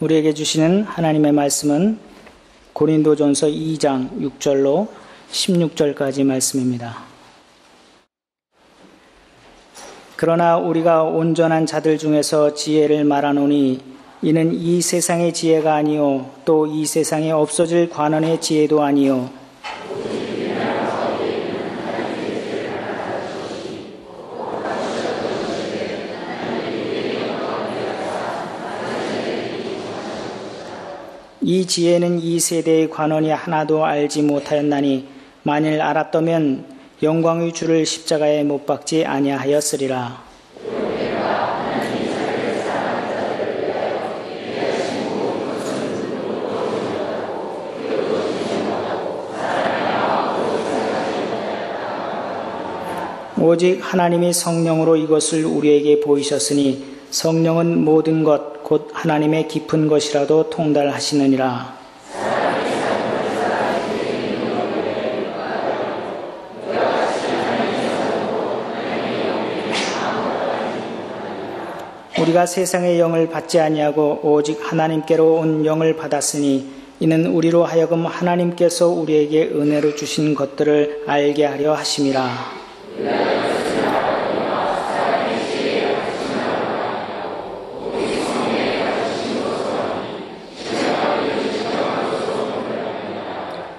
우리에게 주시는 하나님의 말씀은 고린도전서 2장 6절로 16절까지 말씀입니다. 그러나 우리가 온전한 자들 중에서 지혜를 말하노니 이는 이 세상의 지혜가 아니요 또 이 세상에 없어질 관원의 지혜도 아니요 이 지혜는 이 세대의 관원이 하나도 알지 못하였나니 만일 알았다면 영광의 주를 십자가에 못 박지 아니하였으리라. 오직 하나님이 성령으로 이것을 우리에게 보이셨으니 성령은 모든 것 곧 하나님의 깊은 것이라도 통달하시느니라. 우리가 세상의 영을 받지 아니하고 오직 하나님께로 온 영을 받았으니 이는 우리로 하여금 하나님께서 우리에게 은혜로 주신 것들을 알게 하려 하심이라.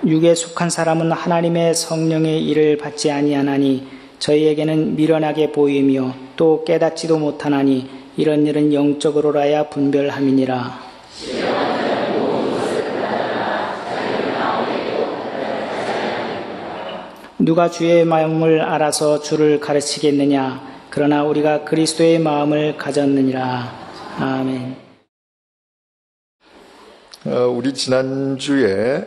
육에 속한 사람은 하나님의 성령의 일을 받지 아니하나니 저희에게는 미련하게 보이며 또 깨닫지도 못하나니 이런 일은 영적으로라야 분별함이니라. 누가 주의 마음을 알아서 주를 가르치겠느냐? 그러나 우리가 그리스도의 마음을 가졌느니라. 아멘. 우리 지난주에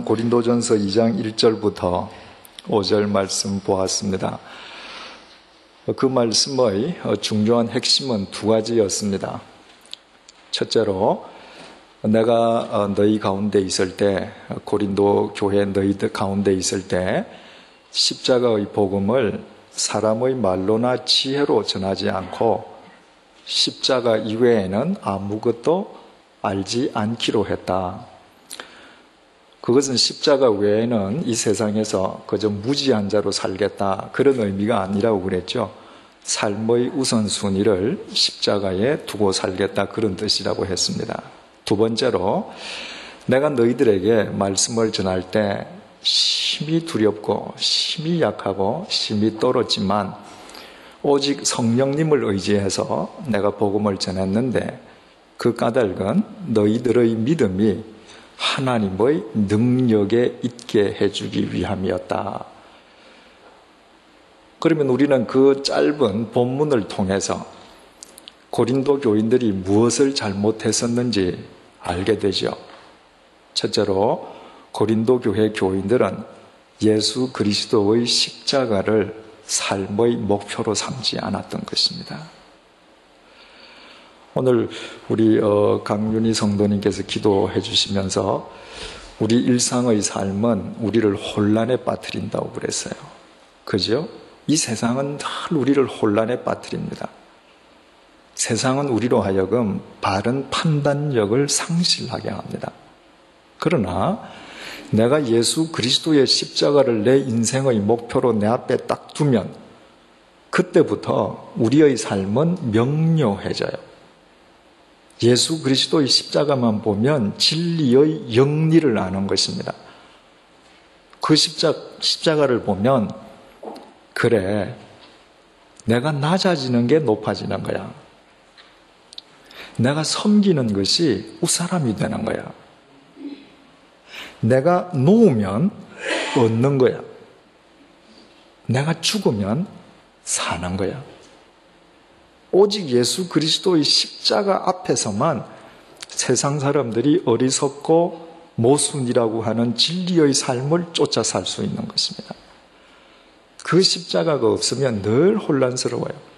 고린도전서 2장 1절부터 5절 말씀 보았습니다. 그 말씀의 중요한 핵심은 두 가지였습니다. 첫째로 내가 너희 가운데 있을 때, 고린도 교회 너희들 가운데 있을 때 십자가의 복음을 사람의 말로나 지혜로 전하지 않고 십자가 이외에는 아무것도 알지 않기로 했다. 그것은 십자가 외에는 이 세상에서 그저 무지한 자로 살겠다, 그런 의미가 아니라고 그랬죠. 삶의 우선순위를 십자가에 두고 살겠다, 그런 뜻이라고 했습니다. 두 번째로 내가 너희들에게 말씀을 전할 때 심히 두렵고 심히 약하고 심히 떨었지만 오직 성령님을 의지해서 내가 복음을 전했는데 그 까닭은 너희들의 믿음이 하나님의 능력에 있게 해주기 위함이었다. 그러면 우리는 그 짧은 본문을 통해서 고린도 교인들이 무엇을 잘못했었는지 알게 되죠. 첫째로 고린도 교회 교인들은 예수 그리스도의 십자가를 삶의 목표로 삼지 않았던 것입니다. 오늘 우리 강윤희 성도님께서 기도해 주시면서 우리 일상의 삶은 우리를 혼란에 빠뜨린다고 그랬어요. 그죠? 이 세상은 늘 우리를 혼란에 빠뜨립니다. 세상은 우리로 하여금 바른 판단력을 상실하게 합니다. 그러나 내가 예수 그리스도의 십자가를 내 인생의 목표로 내 앞에 딱 두면 그때부터 우리의 삶은 명료해져요. 예수 그리스도의 십자가만 보면 진리의 영리를 아는 것입니다. 그 십자가를 보면 그래, 내가 낮아지는 게 높아지는 거야. 내가 섬기는 것이 우사람이 되는 거야. 내가 놓으면 얻는 거야. 내가 죽으면 사는 거야. 오직 예수 그리스도의 십자가 앞에서만 세상 사람들이 어리석고 모순이라고 하는 진리의 삶을 쫓아 살 수 있는 것입니다. 그 십자가가 없으면 늘 혼란스러워요.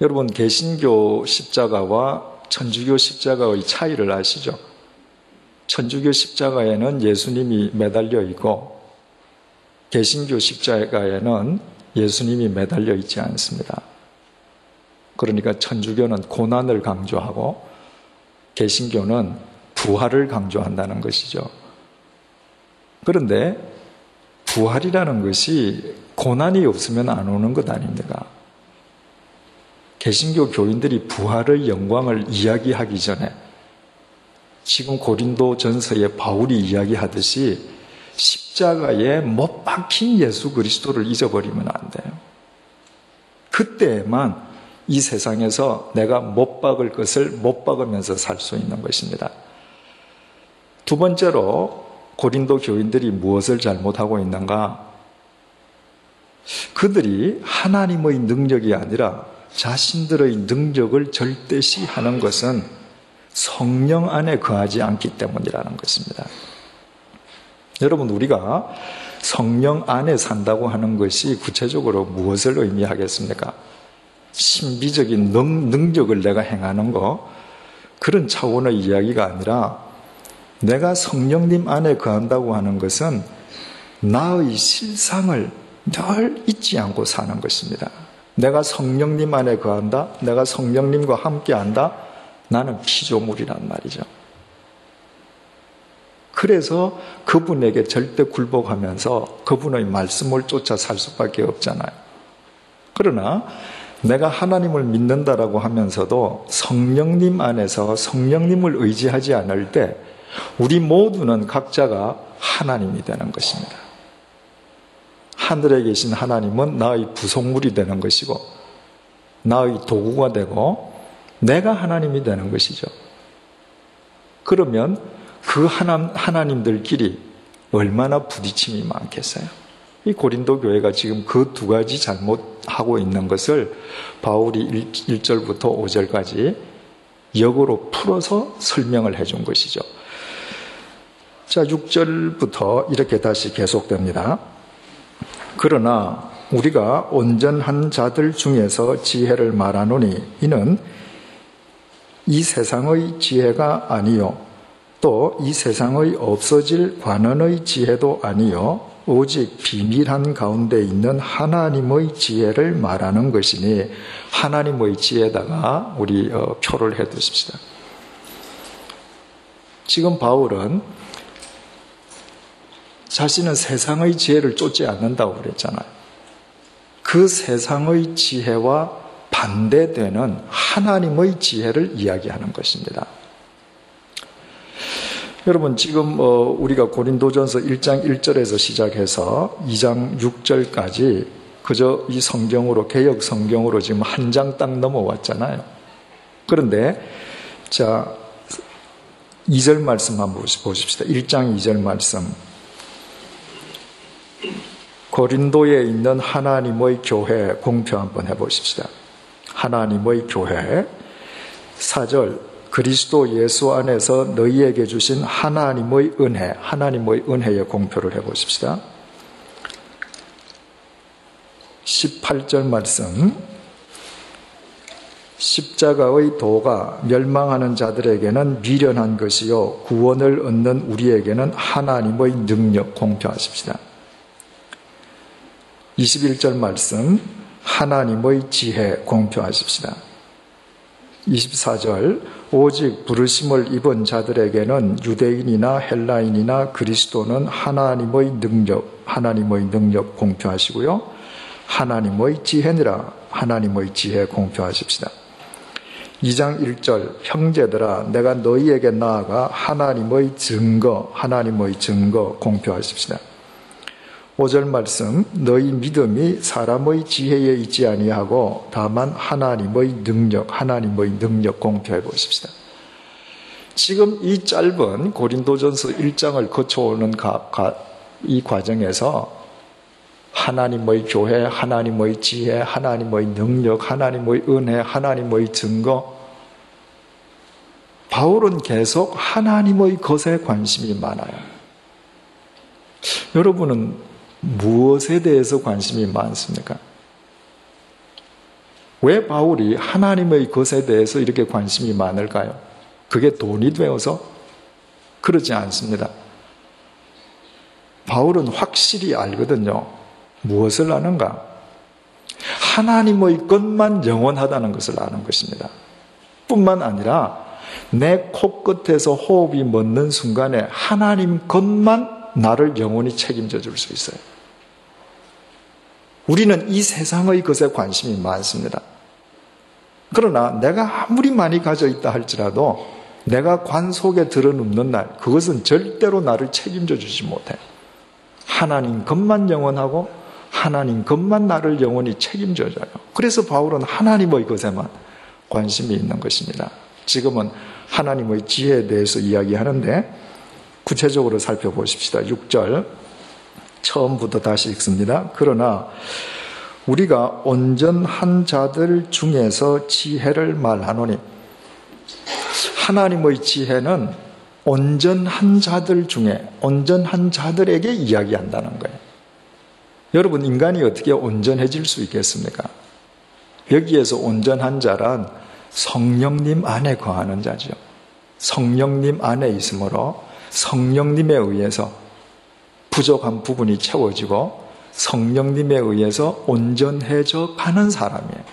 여러분, 개신교 십자가와 천주교 십자가의 차이를 아시죠? 천주교 십자가에는 예수님이 매달려 있고 개신교 십자가에는 예수님이 매달려 있지 않습니다. 그러니까 천주교는 고난을 강조하고 개신교는 부활을 강조한다는 것이죠. 그런데 부활이라는 것이 고난이 없으면 안 오는 것 아닙니까? 개신교 교인들이 부활의 영광을 이야기하기 전에 지금 고린도 전서에 바울이 이야기하듯이 십자가에 못 박힌 예수 그리스도를 잊어버리면 안 돼요. 그때만 이 세상에서 내가 못 박을 것을 못 박으면서 살 수 있는 것입니다. 두 번째로 고린도 교인들이 무엇을 잘못하고 있는가? 그들이 하나님의 능력이 아니라 자신들의 능력을 절대시하는 것은 성령 안에 거하지 않기 때문이라는 것입니다. 여러분, 우리가 성령 안에 산다고 하는 것이 구체적으로 무엇을 의미하겠습니까? 신비적인 능력을 내가 행하는 거, 그런 차원의 이야기가 아니라 내가 성령님 안에 거한다고 하는 것은 나의 실상을 늘 잊지 않고 사는 것입니다. 내가 성령님 안에 거한다, 내가 성령님과 함께한다, 나는 피조물이란 말이죠. 그래서 그분에게 절대 굴복하면서 그분의 말씀을 쫓아 살 수밖에 없잖아요. 그러나 내가 하나님을 믿는다라고 하면서도 성령님 안에서 성령님을 의지하지 않을 때 우리 모두는 각자가 하나님이 되는 것입니다. 하늘에 계신 하나님은 나의 부속물이 되는 것이고 나의 도구가 되고 내가 하나님이 되는 것이죠. 그러면 그 하나님들끼리 얼마나 부딪힘이 많겠어요? 이 고린도 교회가 지금 그 두 가지 잘못하고 있는 것을 바울이 1절부터 5절까지 역으로 풀어서 설명을 해준 것이죠. 자, 6절부터 이렇게 다시 계속됩니다. 그러나 우리가 온전한 자들 중에서 지혜를 말하노니 이는 이 세상의 지혜가 아니요 또 이 세상의 없어질 관원의 지혜도 아니요 오직 비밀한 가운데 있는 하나님의 지혜를 말하는 것이니 하나님의 지혜에다가 우리 표를 해 두십시다. 지금 바울은 자신은 세상의 지혜를 쫓지 않는다고 그랬잖아요. 그 세상의 지혜와 반대되는 하나님의 지혜를 이야기하는 것입니다. 여러분, 지금 우리가 고린도전서 1장 1절에서 시작해서 2장 6절까지 그저 이 성경으로, 개역 성경으로 지금 한 장 딱 넘어왔잖아요. 그런데 자, 2절 말씀 한번 보십시다. 1장 2절 말씀. 고린도에 있는 하나님의 교회 공표 한번 해보십시다. 하나님의 교회 4절 그리스도 예수 안에서 너희에게 주신 하나님의 은혜, 하나님의 은혜의 공표를 해보십시다. 18절 말씀. 십자가의 도가 멸망하는 자들에게는 미련한 것이요 구원을 얻는 우리에게는 하나님의 능력 공표하십시다. 21절 말씀. 하나님의 지혜 공표하십시다. 24절 오직 부르심을 입은 자들에게는 유대인이나 헬라인이나 그리스도는 하나님의 능력 공표하시고요. 하나님의 지혜니라 하나님의 지혜 공표하십시다. 2장 1절 형제들아 내가 너희에게 나아가 하나님의 증거 공표하십시다. 5절 말씀 너희 믿음이 사람의 지혜에 있지 아니하고 다만 하나님의 능력 공표해 보십시다. 지금 이 짧은 고린도전서 1장을 거쳐오는 이 과정에서 하나님의 교회, 하나님의 지혜, 하나님의 능력, 하나님의 은혜, 하나님의 증거, 바울은 계속 하나님의 것에 관심이 많아요. 여러분은 무엇에 대해서 관심이 많습니까? 왜 바울이 하나님의 것에 대해서 이렇게 관심이 많을까요? 그게 돈이 되어서? 그러지 않습니다. 바울은 확실히 알거든요. 무엇을 아는가? 하나님의 것만 영원하다는 것을 아는 것입니다. 뿐만 아니라 내 코끝에서 호흡이 멎는 순간에 하나님 것만 나를 영원히 책임져 줄 수 있어요. 우리는 이 세상의 것에 관심이 많습니다. 그러나 내가 아무리 많이 가져 있다 할지라도 내가 관 속에 들어눕는 날, 그것은 절대로 나를 책임져 주지 못해요. 하나님 것만 영원하고 하나님 것만 나를 영원히 책임져 줘요. 그래서 바울은 하나님의 것에만 관심이 있는 것입니다. 지금은 하나님의 지혜에 대해서 이야기하는데 구체적으로 살펴보십시다. 6절 처음부터 다시 읽습니다. 그러나 우리가 온전한 자들 중에서 지혜를 말하노니, 하나님의 지혜는 온전한 자들 중에 온전한 자들에게 이야기한다는 거예요. 여러분, 인간이 어떻게 온전해질 수 있겠습니까? 여기에서 온전한 자란 성령님 안에 거하는 자죠. 성령님 안에 있으므로 성령님에 의해서 부족한 부분이 채워지고 성령님에 의해서 온전해져 가는 사람이에요.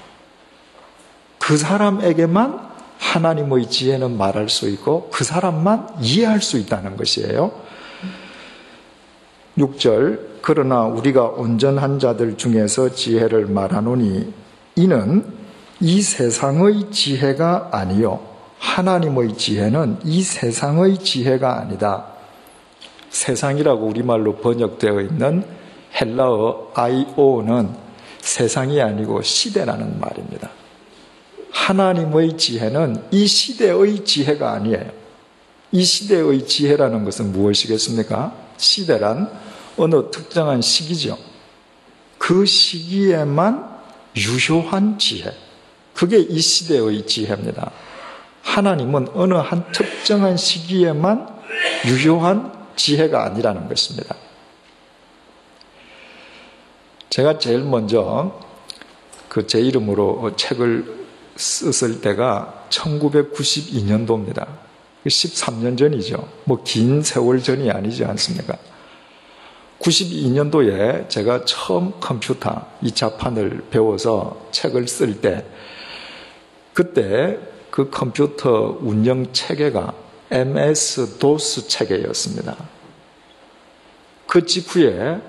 그 사람에게만 하나님의 지혜는 말할 수 있고 그 사람만 이해할 수 있다는 것이에요. 6절 그러나 우리가 온전한 자들 중에서 지혜를 말하노니 이는 이 세상의 지혜가 아니요 하나님의 지혜는 이 세상의 지혜가 아니다. 세상이라고 우리말로 번역되어 있는 헬라어 아이오는 세상이 아니고 시대라는 말입니다. 하나님의 지혜는 이 시대의 지혜가 아니에요. 이 시대의 지혜라는 것은 무엇이겠습니까? 시대란 어느 특정한 시기죠. 그 시기에만 유효한 지혜, 그게 이 시대의 지혜입니다. 하나님은 어느 한 특정한 시기에만 유효한 지혜가 아니라는 것입니다. 제가 제일 먼저 제 이름으로 책을 썼을 때가 1992년도입니다. 13년 전이죠. 긴 세월 전이 아니지 않습니까? 92년도에 제가 처음 컴퓨터, 이 자판을 배워서 책을 쓸 때, 그때 그 컴퓨터 운영 체계가 MS-DOS 체계였습니다. 그 직후에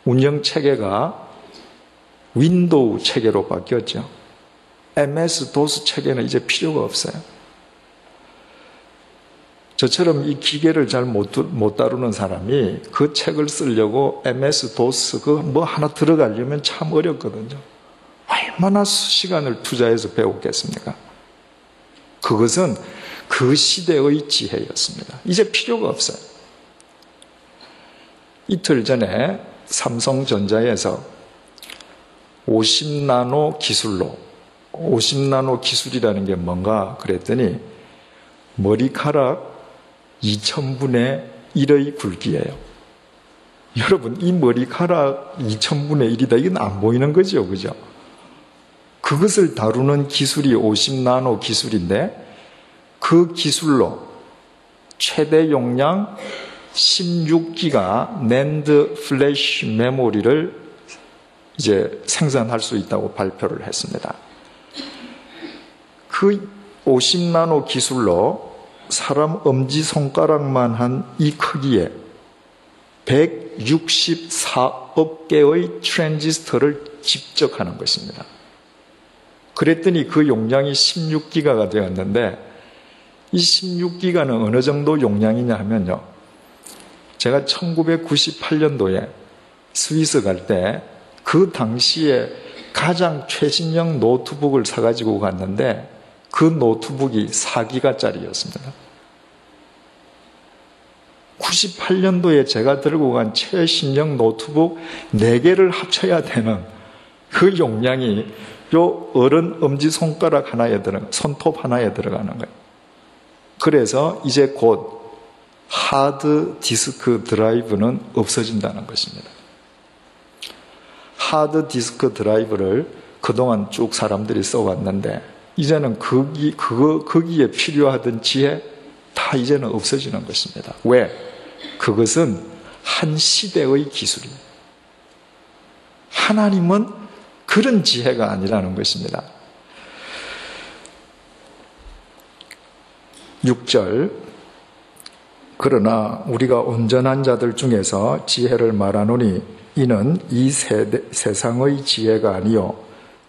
운영 체계가 윈도우 체계로 바뀌었죠. MS-DOS 체계는 이제 필요가 없어요. 저처럼 이 기계를 잘 못 다루는 사람이 그 책을 쓰려고 MS-DOS 뭐 하나 들어가려면 참 어렵거든요. 얼마나 시간을 투자해서 배웠겠습니까? 그것은 그 시대의 지혜였습니다. 이제 필요가 없어요. 이틀 전에 삼성전자에서 50나노 기술로, 50나노 기술이라는 게 뭔가 그랬더니 머리카락 2000분의 1의 굵기예요. 여러분, 이 머리카락 2000분의 1이다. 이건 안 보이는 거죠, 그죠? 그것을 다루는 기술이 50나노 기술인데 그 기술로 최대 용량 16기가 낸드 플래시 메모리를 이제 생산할 수 있다고 발표를 했습니다. 그 50나노 기술로 사람 엄지손가락만 한 이 크기에 164억 개의 트랜지스터를 집적하는 것입니다. 그랬더니 그 용량이 16기가가 되었는데 이 16기가는 어느 정도 용량이냐 하면요. 제가 1998년도에 스위스 갈 때 그 당시에 가장 최신형 노트북을 사가지고 갔는데 그 노트북이 4기가짜리였습니다. 98년도에 제가 들고 간 최신형 노트북 4개를 합쳐야 되는 그 용량이 요 어른 엄지손가락 하나에 손톱 하나에 들어가는 거예요. 그래서 이제 곧 하드 디스크 드라이브는 없어진다는 것입니다. 하드 디스크 드라이브를 그동안 쭉 사람들이 써왔는데 이제는 거기에 필요하던 지혜 다 이제는 없어지는 것입니다. 왜? 그것은 한 시대의 기술이에요. 하나님은 그런 지혜가 아니라는 것입니다. 6절 그러나 우리가 온전한 자들 중에서 지혜를 말하노니 이는 이 세상의 지혜가 아니요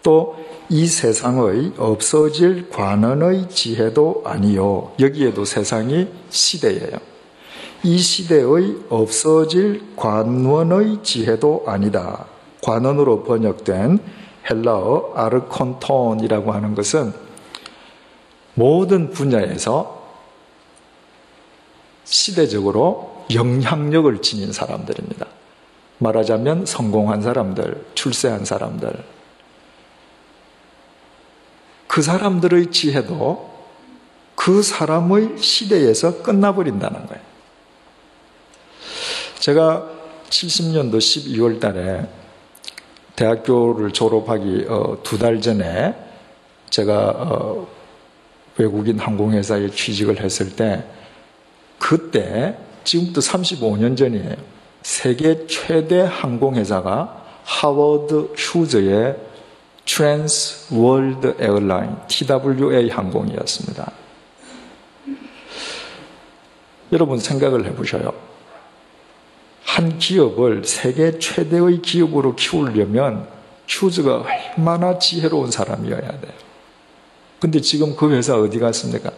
또 이 세상의 없어질 관원의 지혜도 아니요. 여기에도 세상이 시대예요. 이 시대의 없어질 관원의 지혜도 아니다. 관원으로 번역된 헬라어 아르콘톤이라고 하는 것은 모든 분야에서 시대적으로 영향력을 지닌 사람들입니다. 말하자면 성공한 사람들, 출세한 사람들. 그 사람들의 지혜도 그 사람의 시대에서 끝나버린다는 거예요. 제가 70년도 12월 달에 대학교를 졸업하기 2달 전에 제가 외국인 항공회사에 취직을 했을 때 그때 지금부터 35년 전이에요. 세계 최대 항공회사가 하워드 휴즈의 트랜스 월드 에어라인 TWA 항공이었습니다. 여러분 생각을 해보셔요. 한 기업을 세계 최대의 기업으로 키우려면 휴즈가 얼마나 지혜로운 사람이어야 돼요. 근데 지금 그 회사 어디 갔습니까?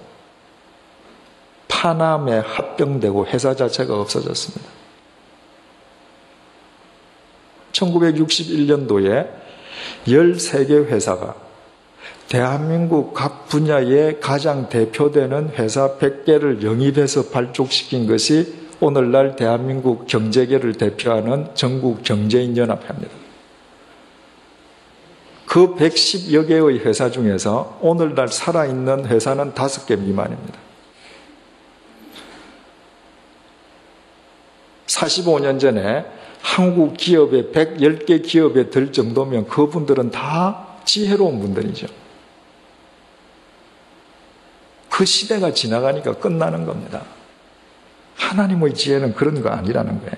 파남에 합병되고 회사 자체가 없어졌습니다. 1961년도에 13개 회사가 대한민국 각 분야에 가장 대표되는 회사 100개를 영입해서 발족시킨 것이 오늘날 대한민국 경제계를 대표하는 전국경제인연합회입니다. 그 110여 개의 회사 중에서 오늘날 살아있는 회사는 5개 미만입니다. 45년 전에 한국 기업의 110개 기업에 들 정도면 그분들은 다 지혜로운 분들이죠. 그 시대가 지나가니까 끝나는 겁니다. 하나님의 지혜는 그런 거 아니라는 거예요.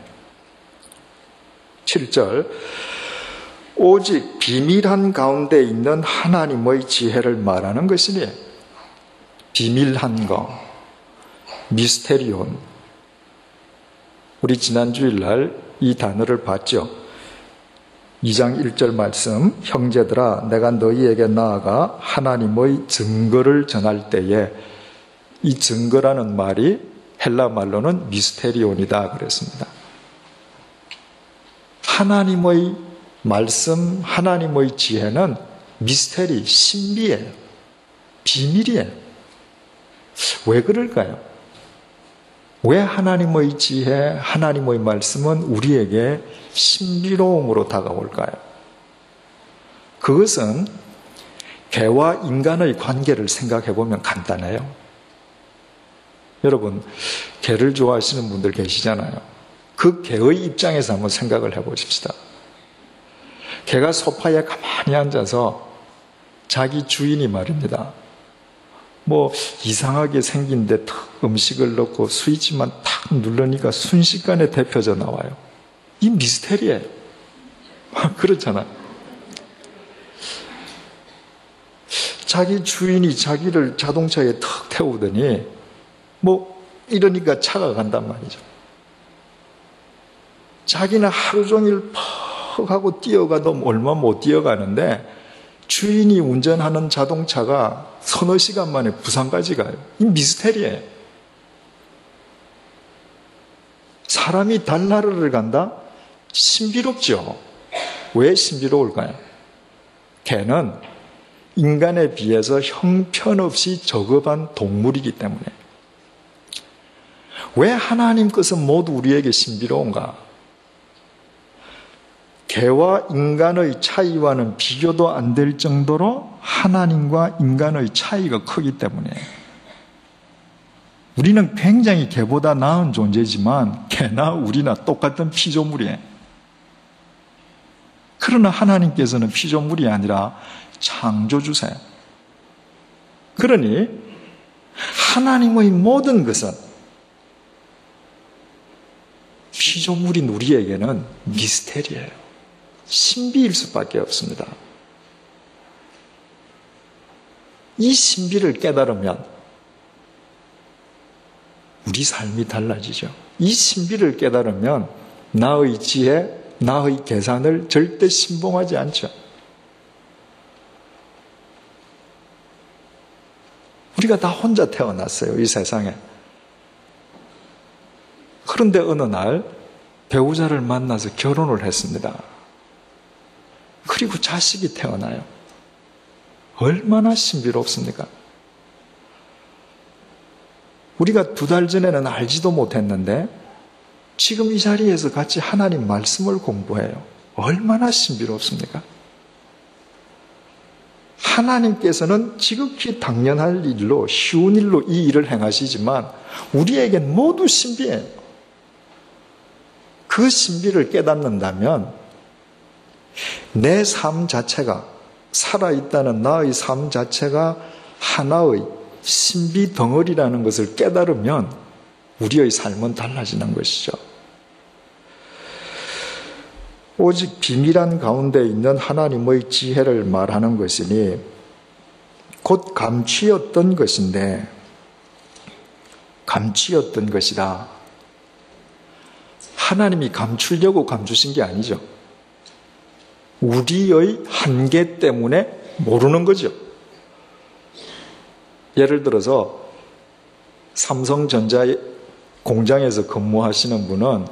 7절 오직 비밀한 가운데 있는 하나님의 지혜를 말하는 것이니 비밀한 거, 미스테리온. 우리 지난 주일날 이 단어를 봤죠. 2장 1절 말씀 형제들아 내가 너희에게 나아가 하나님의 증거를 전할 때에 이 증거라는 말이 헬라 말로는 미스테리온이다 그랬습니다. 하나님의 말씀, 하나님의 지혜는 미스테리, 신비예요. 비밀이에요. 왜 그럴까요? 왜 하나님의 지혜, 하나님의 말씀은 우리에게 신비로움으로 다가올까요? 그것은 개와 인간의 관계를 생각해 보면 간단해요. 여러분, 개를 좋아하시는 분들 계시잖아요. 그 개의 입장에서 한번 생각을 해 보십시다. 개가 소파에 가만히 앉아서 자기 주인이 말입니다. 뭐 이상하게 생긴 데 탁 음식을 넣고 스위치만 탁 누르니까 순식간에 데펴져 나와요. 이 미스테리예요. 그렇잖아. 자기 주인이 자기를 자동차에 탁 태우더니 뭐 이러니까 차가 간단 말이죠. 자기는 하루 종일 퍽 하고 뛰어가도 얼마 못 뛰어가는데 주인이 운전하는 자동차가 서너 시간 만에 부산까지 가요. 이 미스테리예요. 사람이 달나라를 간다? 신비롭죠. 왜 신비로울까요? 개는 인간에 비해서 형편없이 저급한 동물이기 때문에. 왜 하나님 것은 모두 우리에게 신비로운가? 개와 인간의 차이와는 비교도 안 될 정도로 하나님과 인간의 차이가 크기 때문에 우리는 굉장히 개보다 나은 존재지만 개나 우리나 똑같은 피조물이에요. 그러나 하나님께서는 피조물이 아니라 창조주세요. 그러니 하나님의 모든 것은 피조물인 우리에게는 미스테리예요. 신비일 수밖에 없습니다. 이 신비를 깨달으면 우리 삶이 달라지죠. 이 신비를 깨달으면 나의 지혜, 나의 계산을 절대 신봉하지 않죠. 우리가 다 혼자 태어났어요, 이 세상에. 그런데 어느 날 배우자를 만나서 결혼을 했습니다. 그리고 자식이 태어나요. 얼마나 신비롭습니까? 우리가 2달 전에는 알지도 못했는데 지금 이 자리에서 같이 하나님 말씀을 공부해요. 얼마나 신비롭습니까? 하나님께서는 지극히 당연할 일로, 쉬운 일로 이 일을 행하시지만 우리에겐 모두 신비해요. 그 신비를 깨닫는다면 내 삶 자체가, 살아있다는 나의 삶 자체가 하나의 신비 덩어리라는 것을 깨달으면 우리의 삶은 달라지는 것이죠. 오직 비밀한 가운데 있는 하나님의 지혜를 말하는 것이니 곧 감추었던 것인데, 감추었던 것이다. 하나님이 감추려고 감추신 게 아니죠. 우리의 한계 때문에 모르는 거죠. 예를 들어서 삼성전자 공장에서 근무하시는 분은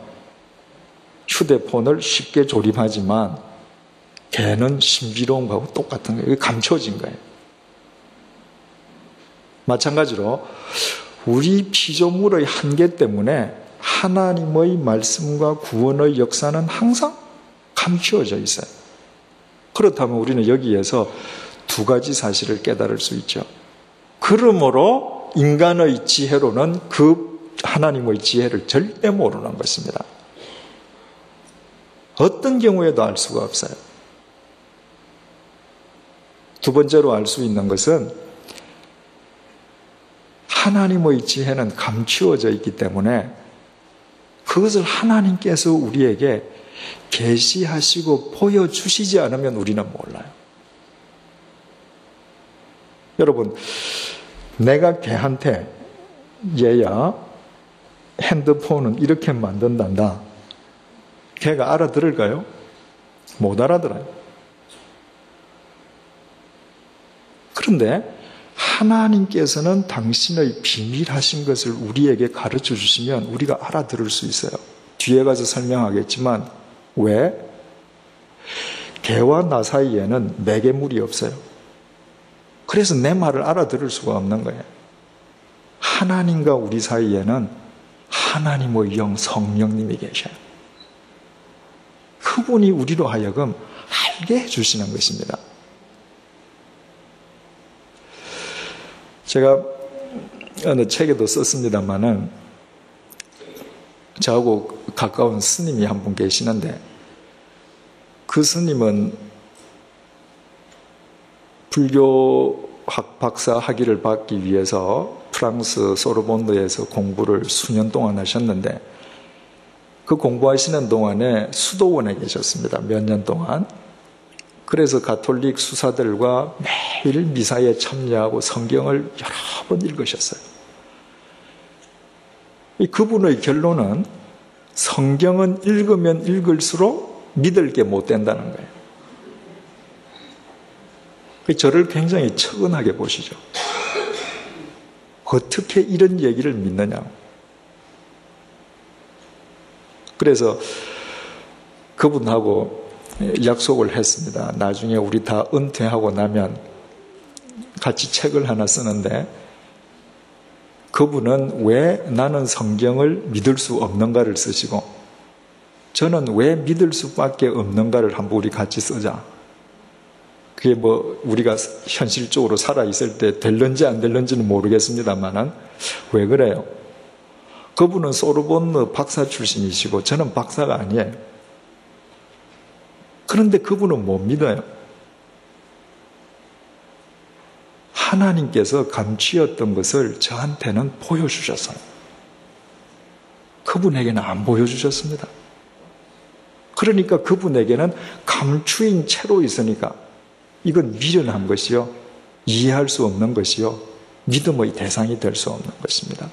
휴대폰을 쉽게 조립하지만 걔는 신비로운 거하고 똑같은 거예요. 이게 감춰진 거예요. 마찬가지로 우리 피조물의 한계 때문에 하나님의 말씀과 구원의 역사는 항상 감추어져 있어요. 그렇다면 우리는 여기에서 2가지 사실을 깨달을 수 있죠. 그러므로 인간의 지혜로는 그 하나님의 지혜를 절대 모르는 것입니다. 어떤 경우에도 알 수가 없어요. 2번째로 알 수 있는 것은 하나님의 지혜는 감추어져 있기 때문에 그것을 하나님께서 우리에게 계시하시고 보여주시지 않으면 우리는 몰라요. 여러분, 내가 걔한테 얘야 핸드폰은 이렇게 만든단다. 걔가 알아들을까요? 못 알아들어요. 그런데 하나님께서는 당신의 비밀하신 것을 우리에게 가르쳐 주시면 우리가 알아들을 수 있어요. 뒤에 가서 설명하겠지만 왜? 걔와 나 사이에는 매개물이 없어요. 그래서 내 말을 알아들을 수가 없는 거예요. 하나님과 우리 사이에는 하나님의 영 성령님이 계셔요. 그분이 우리로 하여금 알게 해주시는 것입니다. 제가 어느 책에도 썼습니다마는 저하고 가까운 스님이 한 분 계시는데 그 스님은 불교학 박사 학위를 받기 위해서 프랑스 소르본느에서 공부를 수년 동안 하셨는데 그 공부하시는 동안에 수도원에 계셨습니다. 몇 년 동안. 그래서 가톨릭 수사들과 매일 미사에 참여하고 성경을 여러 번 읽으셨어요. 그분의 결론은 성경은 읽으면 읽을수록 믿을 게 못 된다는 거예요. 저를 굉장히 처근하게 보시죠. 어떻게 이런 얘기를 믿느냐고. 그래서 그분하고 약속을 했습니다. 나중에 우리 다 은퇴하고 나면 같이 책을 하나 쓰는데 그분은 왜 나는 성경을 믿을 수 없는가를 쓰시고 저는 왜 믿을 수밖에 없는가를 한번 우리 같이 쓰자. 그게 뭐 우리가 현실적으로 살아있을 때 될런지 안 될런지는 모르겠습니다만은 왜 그래요? 그분은 소르본느 박사 출신이시고 저는 박사가 아니에요. 그런데 그분은 못 믿어요. 하나님께서 감추었던 것을 저한테는 보여주셨어요. 그분에게는 안 보여주셨습니다. 그러니까 그분에게는 감추인 채로 있으니까 이건 미련한 것이요. 이해할 수 없는 것이요, 믿음의 대상이 될 수 없는 것입니다.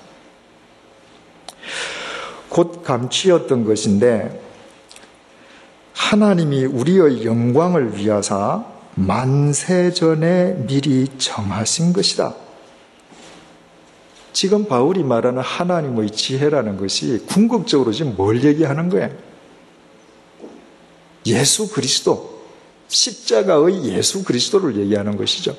곧 감추었던 것인데 하나님이 우리의 영광을 위하사 만세전에 미리 정하신 것이다. 지금 바울이 말하는 하나님의 지혜라는 것이 궁극적으로 지금 뭘 얘기하는 거예요? 예수 그리스도, 십자가의 예수 그리스도를 얘기하는 것이죠.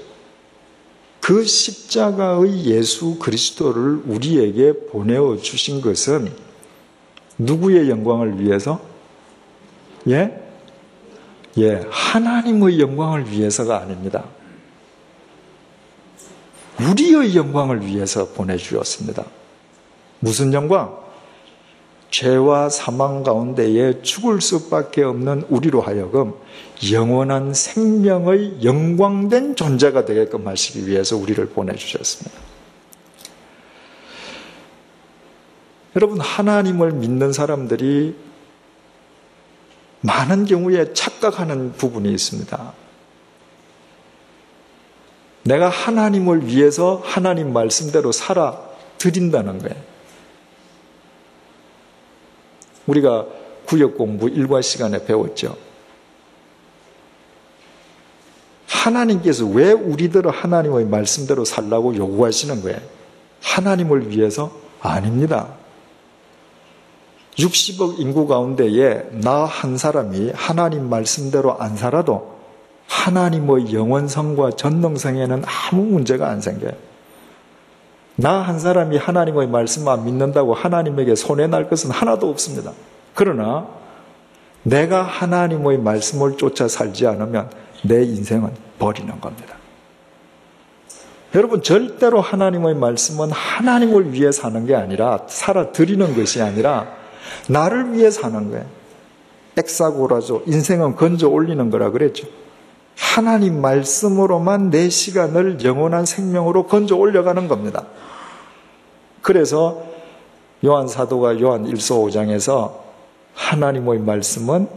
그 십자가의 예수 그리스도를 우리에게 보내어 주신 것은 누구의 영광을 위해서? 하나님의 영광을 위해서가 아닙니다. 우리의 영광을 위해서 보내주었습니다. 무슨 영광? 죄와 사망 가운데에 죽을 수밖에 없는 우리로 하여금 영원한 생명의 영광된 존재가 되게끔 하시기 위해서 우리를 보내주셨습니다. 여러분, 하나님을 믿는 사람들이 많은 경우에 착각하는 부분이 있습니다. 내가 하나님을 위해서 하나님 말씀대로 살아 드린다는 거예요. 우리가 구역 공부 일과 시간에 배웠죠. 하나님께서 왜 우리들을 하나님의 말씀대로 살라고 요구하시는 거예요? 하나님을 위해서? 아닙니다. 60억 인구 가운데에 나 한 사람이 하나님 말씀대로 안 살아도 하나님의 영원성과 전능성에는 아무 문제가 안 생겨요. 나 한 사람이 하나님의 말씀 안 믿는다고 하나님에게 손해날 것은 하나도 없습니다. 그러나 내가 하나님의 말씀을 쫓아 살지 않으면 내 인생은 버리는 겁니다. 여러분, 절대로 하나님의 말씀은 하나님을 위해 사는 게 아니라, 살아 드리는 것이 아니라 나를 위해 사는 거예요. 엑사고라죠. 인생은 건져 올리는 거라 그랬죠. 하나님 말씀으로만 내 시간을 영원한 생명으로 건져 올려가는 겁니다. 그래서 요한 사도가 요한 1서 5장에서 하나님의 말씀은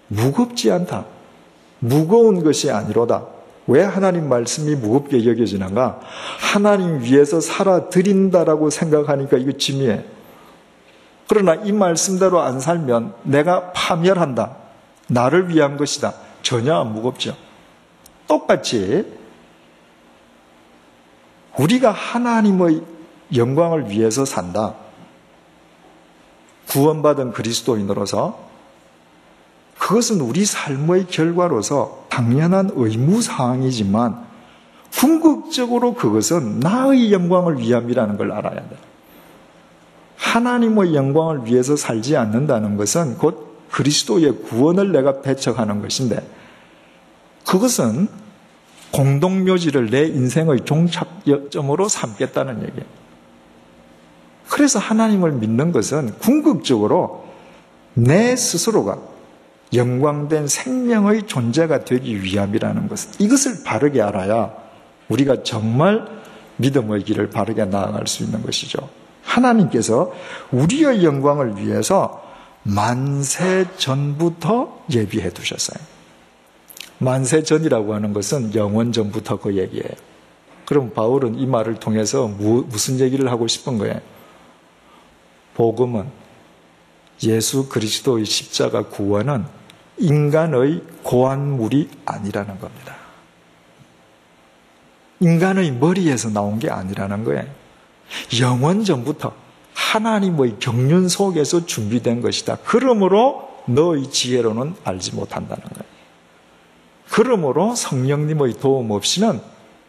무겁지 않다. 무거운 것이 아니로다. 왜 하나님 말씀이 무겁게 여겨지는가? 하나님 위해서 살아 드린다라고 생각하니까 이거 짐이에요. 그러나 이 말씀대로 안 살면 내가 파멸한다. 나를 위한 것이다. 전혀 안 무겁죠. 똑같이 우리가 하나님의 영광을 위해서 산다. 구원받은 그리스도인으로서 그것은 우리 삶의 결과로서 당연한 의무사항이지만 궁극적으로 그것은 나의 영광을 위함이라는 걸 알아야 돼요. 하나님의 영광을 위해서 살지 않는다는 것은 곧 그리스도의 구원을 내가 배척하는 것인데, 그것은 공동묘지를 내 인생의 종착점으로 삼겠다는 얘기예요. 그래서 하나님을 믿는 것은 궁극적으로 내 스스로가 영광된 생명의 존재가 되기 위함이라는 것, 이것을 바르게 알아야 우리가 정말 믿음의 길을 바르게 나아갈 수 있는 것이죠. 하나님께서 우리의 영광을 위해서 만세 전부터 예비해 두셨어요. 만세 전이라고 하는 것은 영원 전부터 그 얘기예요. 그럼 바울은 이 말을 통해서 무슨 얘기를 하고 싶은 거예요? 복음은, 예수 그리스도의 십자가 구원은 인간의 고안물이 아니라는 겁니다. 인간의 머리에서 나온 게 아니라는 거예요. 영원 전부터 하나님의 경륜 속에서 준비된 것이다. 그러므로 너의 지혜로는 알지 못한다는 거예요. 그러므로 성령님의 도움 없이는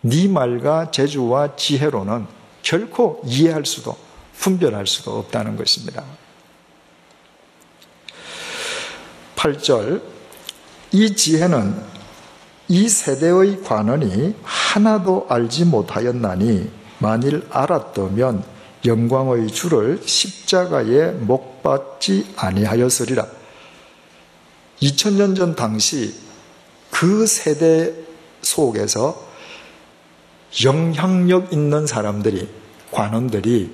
네 말과 재주와 지혜로는 결코 이해할 수도 분별할 수도 없다는 것입니다. 8절, 이 지혜는 이 세대의 관원이 하나도 알지 못하였나니 만일 알았다면 영광의 주를 십자가에 못 박지 아니하였으리라. 2000년 전 당시 그 세대 속에서 영향력 있는 사람들이, 관원들이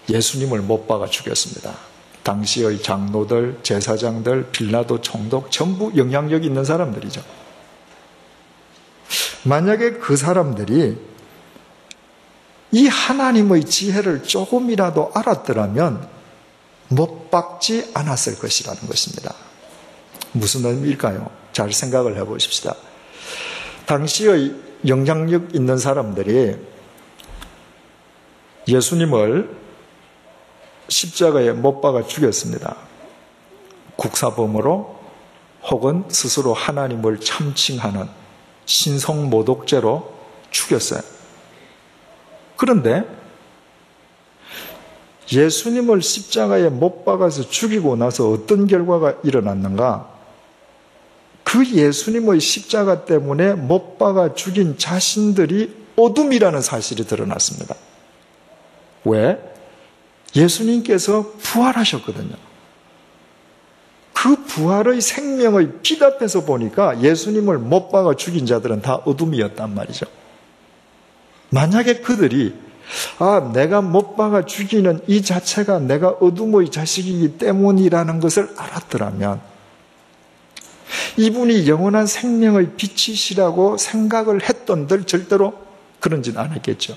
예수님을 못 박아 죽였습니다. 당시의 장로들, 제사장들, 빌라도 총독 전부 영향력 있는 사람들이죠. 만약에 그 사람들이 이 하나님의 지혜를 조금이라도 알았더라면 못 박지 않았을 것이라는 것입니다. 무슨 의미일까요? 잘 생각을 해보십시다. 당시의 영향력 있는 사람들이 예수님을 십자가에 못 박아 죽였습니다. 국사범으로 혹은 스스로 하나님을 참칭하는 신성모독죄로 죽였어요. 그런데 예수님을 십자가에 못 박아서 죽이고 나서 어떤 결과가 일어났는가? 그 예수님의 십자가 때문에 못 박아 죽인 자신들이 어둠이라는 사실이 드러났습니다. 왜? 예수님께서 부활하셨거든요. 그 부활의 생명의 빛 앞에서 보니까 예수님을 못 박아 죽인 자들은 다 어둠이었단 말이죠. 만약에 그들이 내가 못 박아 죽이는 이 자체가 내가 어둠의 자식이기 때문이라는 것을 알았더라면 이분이 영원한 생명의 빛이시라고 생각을 했던들 절대로 그런지는 않았겠죠.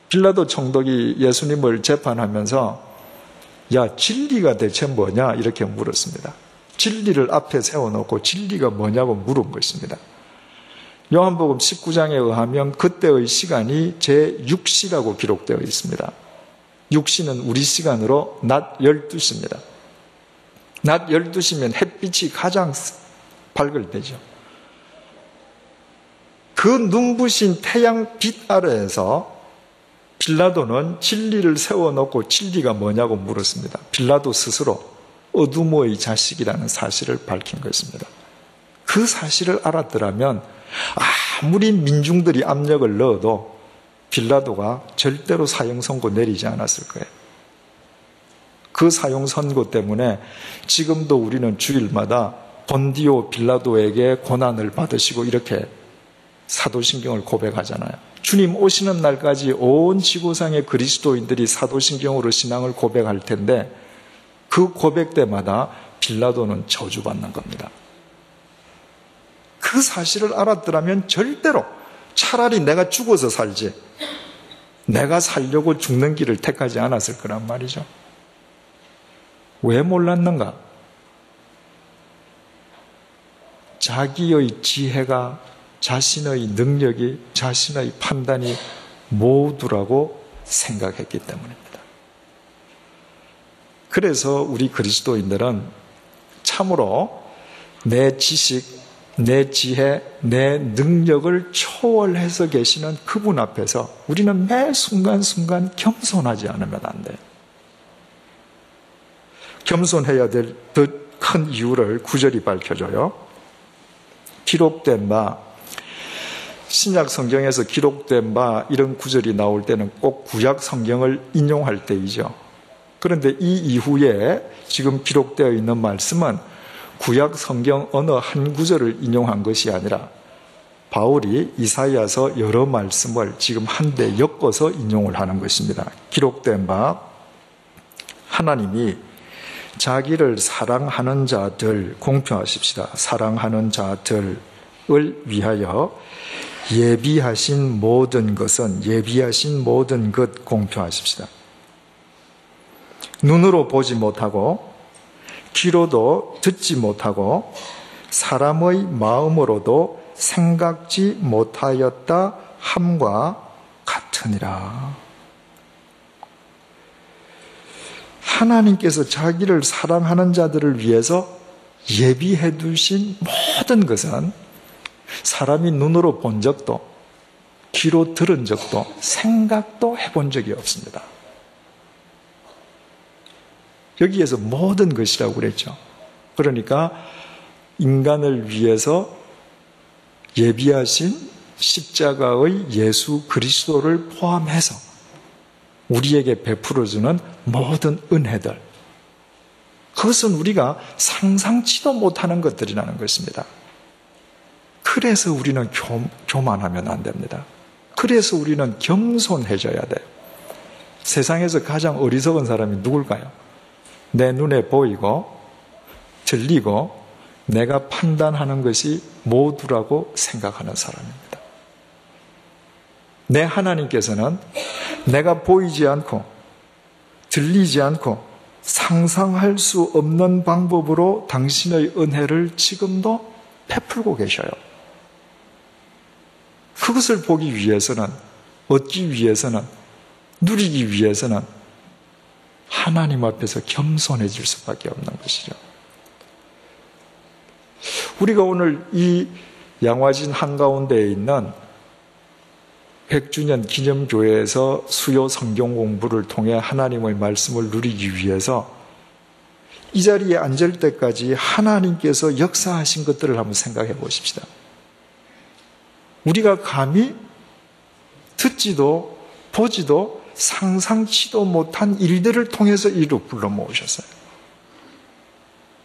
빌라도 총독이 예수님을 재판하면서 야, 진리가 대체 뭐냐? 이렇게 물었습니다. 진리를 앞에 세워놓고 진리가 뭐냐고 물은 것입니다. 요한복음 19장에 의하면 그때의 시간이 제6시라고 기록되어 있습니다. 6시는 우리 시간으로 낮 12시입니다. 낮 12시면 햇빛이 가장 밝을 때죠. 그 눈부신 태양 빛 아래에서 빌라도는 진리를 세워놓고 진리가 뭐냐고 물었습니다. 빌라도 스스로 어둠의 자식이라는 사실을 밝힌 것입니다. 그 사실을 알았더라면 아무리 민중들이 압력을 넣어도 빌라도가 절대로 사형 선고 내리지 않았을 거예요. 그 사형 선고 때문에 지금도 우리는 주일마다 본디오 빌라도에게 고난을 받으시고 이렇게 사도신경을 고백하잖아요. 주님 오시는 날까지 온 지구상의 그리스도인들이 사도신경으로 신앙을 고백할 텐데 그 고백 때마다 빌라도는 저주받는 겁니다. 그 사실을 알았더라면 절대로 차라리 내가 죽어서 살지 내가 살려고 죽는 길을 택하지 않았을 거란 말이죠. 왜 몰랐는가? 자기의 지혜가, 자신의 능력이, 자신의 판단이 모두라고 생각했기 때문입니다. 그래서 우리 그리스도인들은 참으로 내 지식, 내 지혜, 내 능력을 초월해서 계시는 그분 앞에서 우리는 매 순간순간 겸손하지 않으면 안 돼요. 겸손해야 될 더 큰 이유를 9절이 밝혀줘요. 기록된 바, 신약 성경에서 기록된 바 이런 구절이 나올 때는 꼭 구약 성경을 인용할 때이죠. 그런데 이 이후에 지금 기록되어 있는 말씀은 구약 성경 어느 한 구절을 인용한 것이 아니라 바울이 이사야서 여러 말씀을 지금 한데 엮어서 인용을 하는 것입니다. 기록된 바, 하나님이 자기를 사랑하는 자들, 공표하십시다. 사랑하는 자들을 위하여 예비하신 모든 것은 예비하신 모든 것 공표하십시다. 눈으로 보지 못하고 귀로도 듣지 못하고 사람의 마음으로도 생각지 못하였다 함과 같으니라. 하나님께서 자기를 사랑하는 자들을 위해서 예비해 두신 모든 것은 사람이 눈으로 본 적도 귀로 들은 적도 생각도 해본 적이 없습니다. 여기에서 모든 것이라고 그랬죠. 그러니까 인간을 위해서 예비하신 십자가의 예수 그리스도를 포함해서 우리에게 베풀어주는 모든 은혜들, 그것은 우리가 상상치도 못하는 것들이라는 것입니다. 그래서 우리는 교만하면 안 됩니다. 그래서 우리는 겸손해져야 돼요. 세상에서 가장 어리석은 사람이 누굴까요? 내 눈에 보이고 들리고 내가 판단하는 것이 모두라고 생각하는 사람입니다. 내 하나님께서는 내가 보이지 않고 들리지 않고 상상할 수 없는 방법으로 당신의 은혜를 지금도 베풀고 계셔요. 그것을 보기 위해서는, 얻기 위해서는, 누리기 위해서는 하나님 앞에서 겸손해질 수밖에 없는 것이죠. 우리가 오늘 이 양화진 한가운데에 있는 100주년 기념교회에서 수요 성경 공부를 통해 하나님의 말씀을 누리기 위해서 이 자리에 앉을 때까지 하나님께서 역사하신 것들을 한번 생각해 보십시다. 우리가 감히 듣지도 보지도 상상치도 못한 일들을 통해서 이리로 불러 모으셨어요.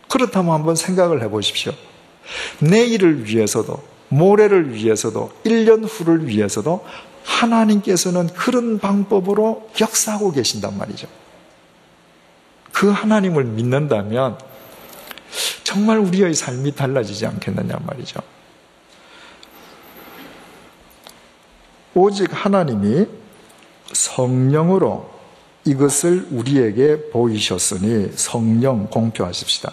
그렇다면 한번 생각을 해 보십시오. 내일을 위해서도, 모레를 위해서도, 1년 후를 위해서도 하나님께서는 그런 방법으로 역사하고 계신단 말이죠. 그 하나님을 믿는다면 정말 우리의 삶이 달라지지 않겠느냐 말이죠. 오직 하나님이 성령으로 이것을 우리에게 보이셨으니 성령 공표하십시다.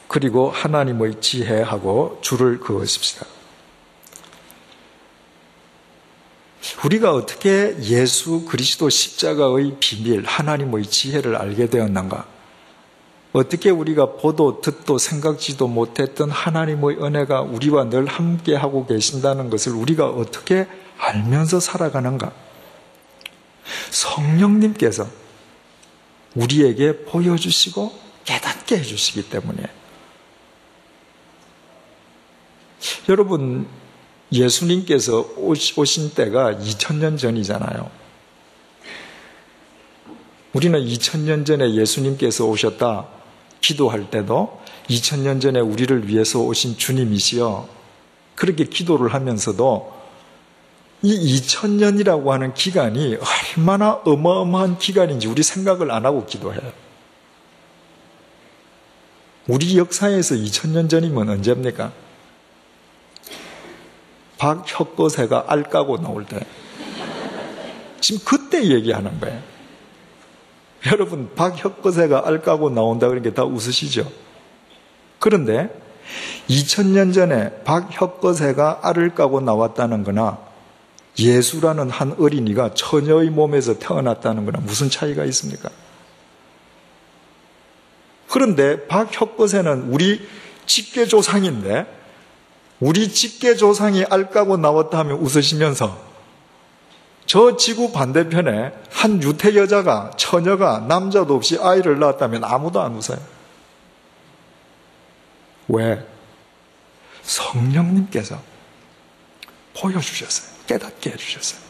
그리고 하나님의 지혜하고 줄을 그으십시다. 우리가 어떻게 예수 그리스도 십자가의 비밀, 하나님의 지혜를 알게 되었는가? 어떻게 우리가 보도 듣도 생각지도 못했던 하나님의 은혜가 우리와 늘 함께하고 계신다는 것을 우리가 어떻게 알면서 살아가는가? 성령님께서 우리에게 보여주시고 깨닫게 해주시기 때문에. 여러분, 예수님께서 오신 때가 2000년 전이잖아요. 우리는 2000년 전에 예수님께서 오셨다 기도할 때도 2000년 전에 우리를 위해서 오신 주님이시여, 그렇게 기도를 하면서도 이 2000년이라고 하는 기간이 얼마나 어마어마한 기간인지 우리 생각을 안 하고 기도해요. 우리 역사에서 2000년 전이면 언제입니까? 박혁거새가 알 까고 나올 때, 지금 그때 얘기하는 거예요. 여러분, 박혁거새가 알 까고 나온다 그런 게 다 웃으시죠? 그런데 2000년 전에 박혁거새가 알을 까고 나왔다는 거나 예수라는 한 어린이가 처녀의 몸에서 태어났다는 거나 무슨 차이가 있습니까? 그런데 박혁거새는 우리 직계조상인데, 우리 직계조상이 알 까고 나왔다 하면 웃으시면서 저 지구 반대편에 한 유태 여자가, 처녀가 남자도 없이 아이를 낳았다면 아무도 안 웃어요. 왜? 성령님께서 보여주셨어요. 깨닫게 해주셨어요.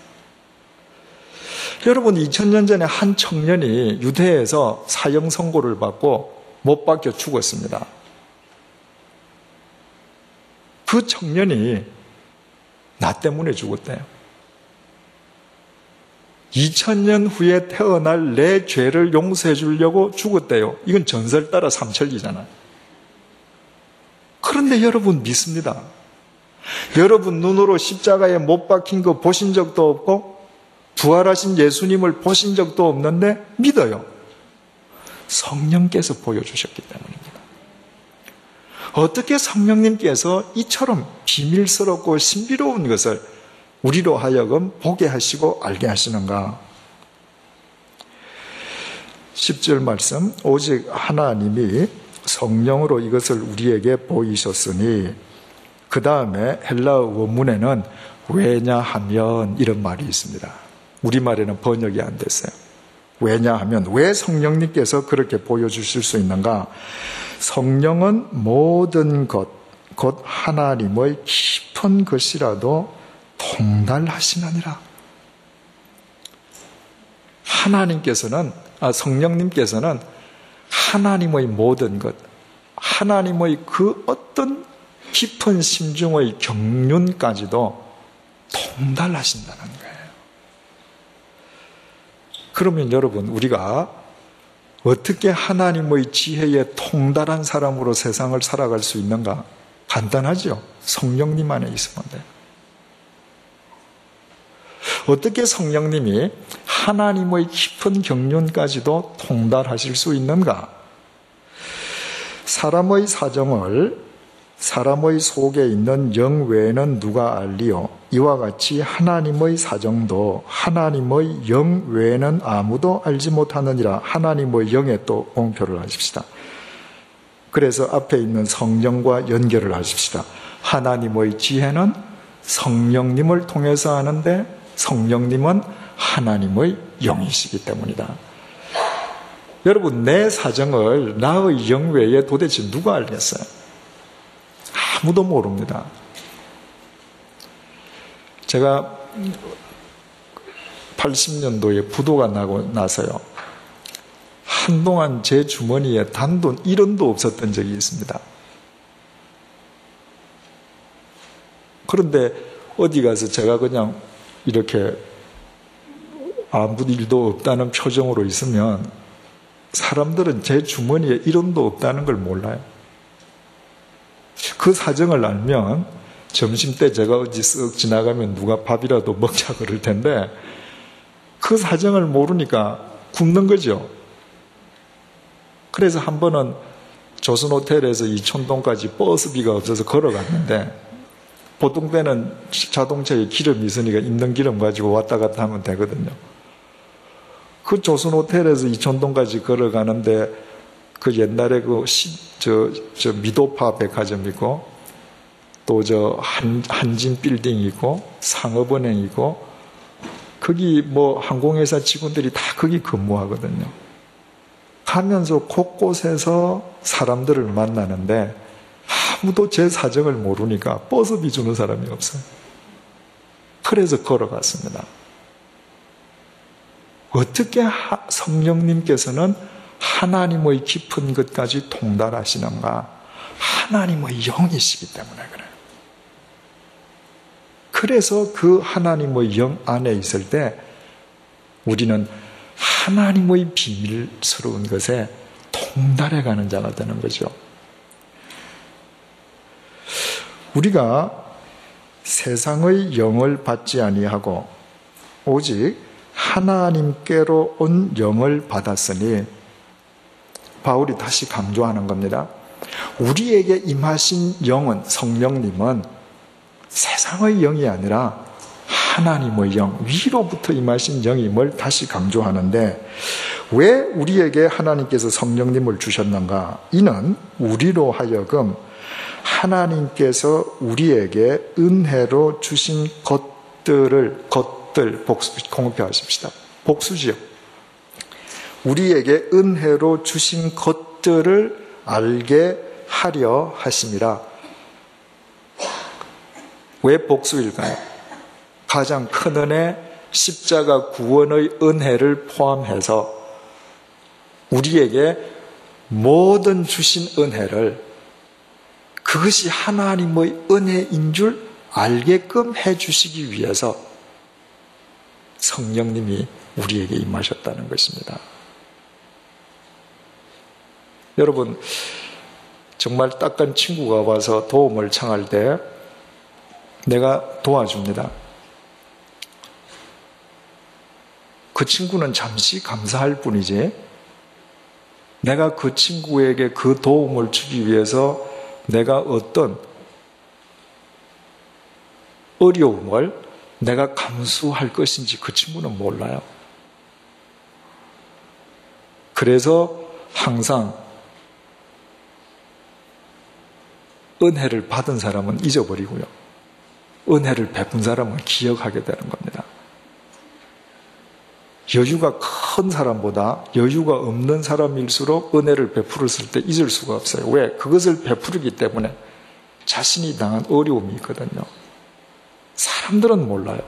여러분, 2000년 전에 한 청년이 유대에서 사형 선고를 받고 못 박혀 죽었습니다. 그 청년이 나 때문에 죽었대요. 2000년 후에 태어날 내 죄를 용서해 주려고 죽었대요. 이건 전설 따라 삼천리잖아요. 그런데 여러분 믿습니다. 여러분 눈으로 십자가에 못 박힌 거 보신 적도 없고 부활하신 예수님을 보신 적도 없는데 믿어요. 성령께서 보여주셨기 때문입니다. 어떻게 성령님께서 이처럼 비밀스럽고 신비로운 것을 우리로 하여금 보게 하시고 알게 하시는가? 10절 말씀, 오직 하나님이 성령으로 이것을 우리에게 보이셨으니, 그 다음에 헬라어 원문에는 왜냐하면 이런 말이 있습니다. 우리말에는 번역이 안 됐어요. 왜냐하면, 왜 성령님께서 그렇게 보여주실 수 있는가? 성령은 모든 것, 곧 하나님의 깊은 것이라도 통달하시느니라. 성령님께서는 하나님의 모든 것, 하나님의 그 어떤 깊은 심중의 경륜까지도 통달하신다는 거예요. 그러면 여러분, 우리가 어떻게 하나님의 지혜에 통달한 사람으로 세상을 살아갈 수 있는가? 간단하죠. 성령님 안에 있으면 돼요. 어떻게 성령님이 하나님의 깊은 경륜까지도 통달하실 수 있는가? 사람의 사정을 사람의 속에 있는 영 외에는 누가 알리요? 이와 같이 하나님의 사정도 하나님의 영 외에는 아무도 알지 못하느니라. 하나님의 영에 또 공표를 하십시다. 그래서 앞에 있는 성령과 연결을 하십시다. 하나님의 지혜는 성령님을 통해서 하는데 성령님은 하나님의 영이시기 때문이다. 여러분, 내 사정을 나의 영 외에 도대체 누가 알겠어요? 아무도 모릅니다. 제가 80년도에 부도가 나고 나서요, 한동안 제 주머니에 단돈 1원도 없었던 적이 있습니다. 그런데 어디 가서 제가 그냥 이렇게 아무 일도 없다는 표정으로 있으면 사람들은 제 주머니에 1원도 없다는 걸 몰라요. 그 사정을 알면 점심때 제가 어디 쓱 지나가면 누가 밥이라도 먹자 그럴 텐데 그 사정을 모르니까 굶는 거죠. 그래서 한 번은 조선호텔에서 이촌동까지 버스비가 없어서 걸어갔는데, 보통 때는 자동차에 기름이 있으니까 있는 기름 가지고 왔다 갔다 하면 되거든요. 그 조선호텔에서 이촌동까지 걸어가는데 그 옛날에 저 미도파 백화점 있고 또 저 한진 빌딩 있고 상업은행 있고 거기 뭐 항공회사 직원들이 다 거기 근무하거든요. 가면서 곳곳에서 사람들을 만나는데 아무도 제 사정을 모르니까 버스비 주는 사람이 없어요. 그래서 걸어갔습니다. 어떻게 성령님께서는 하나님의 깊은 것까지 통달하시는가? 하나님의 영이시기 때문에 그래요. 그래서 그 하나님의 영 안에 있을 때 우리는 하나님의 비밀스러운 것에 통달해가는 자가 되는 거죠. 우리가 세상의 영을 받지 아니하고 오직 하나님께로 온 영을 받았으니, 바울이 다시 강조하는 겁니다. 우리에게 임하신 영은, 성령님은 세상의 영이 아니라 하나님의 영, 위로부터 임하신 영임을 다시 강조하는데, 왜 우리에게 하나님께서 성령님을 주셨는가? 이는 우리로 하여금 하나님께서 우리에게 은혜로 주신 것들, 공표하십시다. 복수지요. 우리에게 은혜로 주신 것들을 알게 하려 하심이라. 왜 복수일까요? 가장 큰 은혜, 십자가 구원의 은혜를 포함해서 우리에게 모든 주신 은혜를, 그것이 하나님의 은혜인 줄 알게끔 해주시기 위해서 성령님이 우리에게 임하셨다는 것입니다. 여러분, 정말 딱한 친구가 와서 도움을 청할 때 내가 도와줍니다. 그 친구는 잠시 감사할 뿐이지, 내가 그 친구에게 그 도움을 주기 위해서 내가 어떤 어려움을 내가 감수할 것인지 그 친구는 몰라요. 그래서 항상 은혜를 받은 사람은 잊어버리고요, 은혜를 베푼 사람은 기억하게 되는 겁니다. 여유가 큰 사람보다 여유가 없는 사람일수록 은혜를 베풀었을 때 잊을 수가 없어요. 왜? 그것을 베푸르기 때문에 자신이 당한 어려움이 있거든요. 사람들은 몰라요.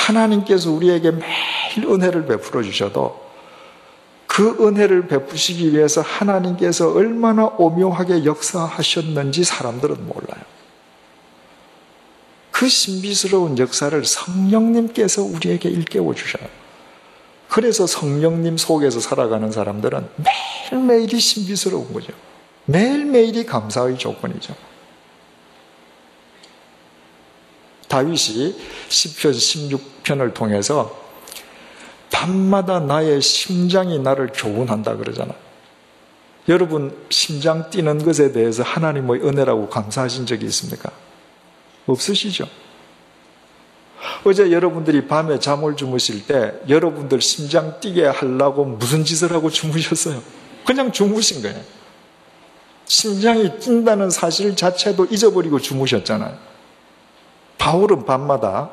하나님께서 우리에게 매일 은혜를 베풀어 주셔도 그 은혜를 베푸시기 위해서 하나님께서 얼마나 오묘하게 역사하셨는지 사람들은 몰라요. 그 신비스러운 역사를 성령님께서 우리에게 일깨워 주셔요. 그래서 성령님 속에서 살아가는 사람들은 매일매일이 신비스러운 거죠. 매일매일이 감사의 조건이죠. 다윗이 시편 16편을 통해서 밤마다 나의 심장이 나를 교훈한다 그러잖아. 여러분 심장 뛰는 것에 대해서 하나님의 은혜라고 감사하신 적이 있습니까? 없으시죠? 어제 여러분들이 밤에 잠을 주무실 때 여러분들 심장 뛰게 하려고 무슨 짓을 하고 주무셨어요? 그냥 주무신 거예요. 심장이 뛴다는 사실 자체도 잊어버리고 주무셨잖아요. 바울은 밤마다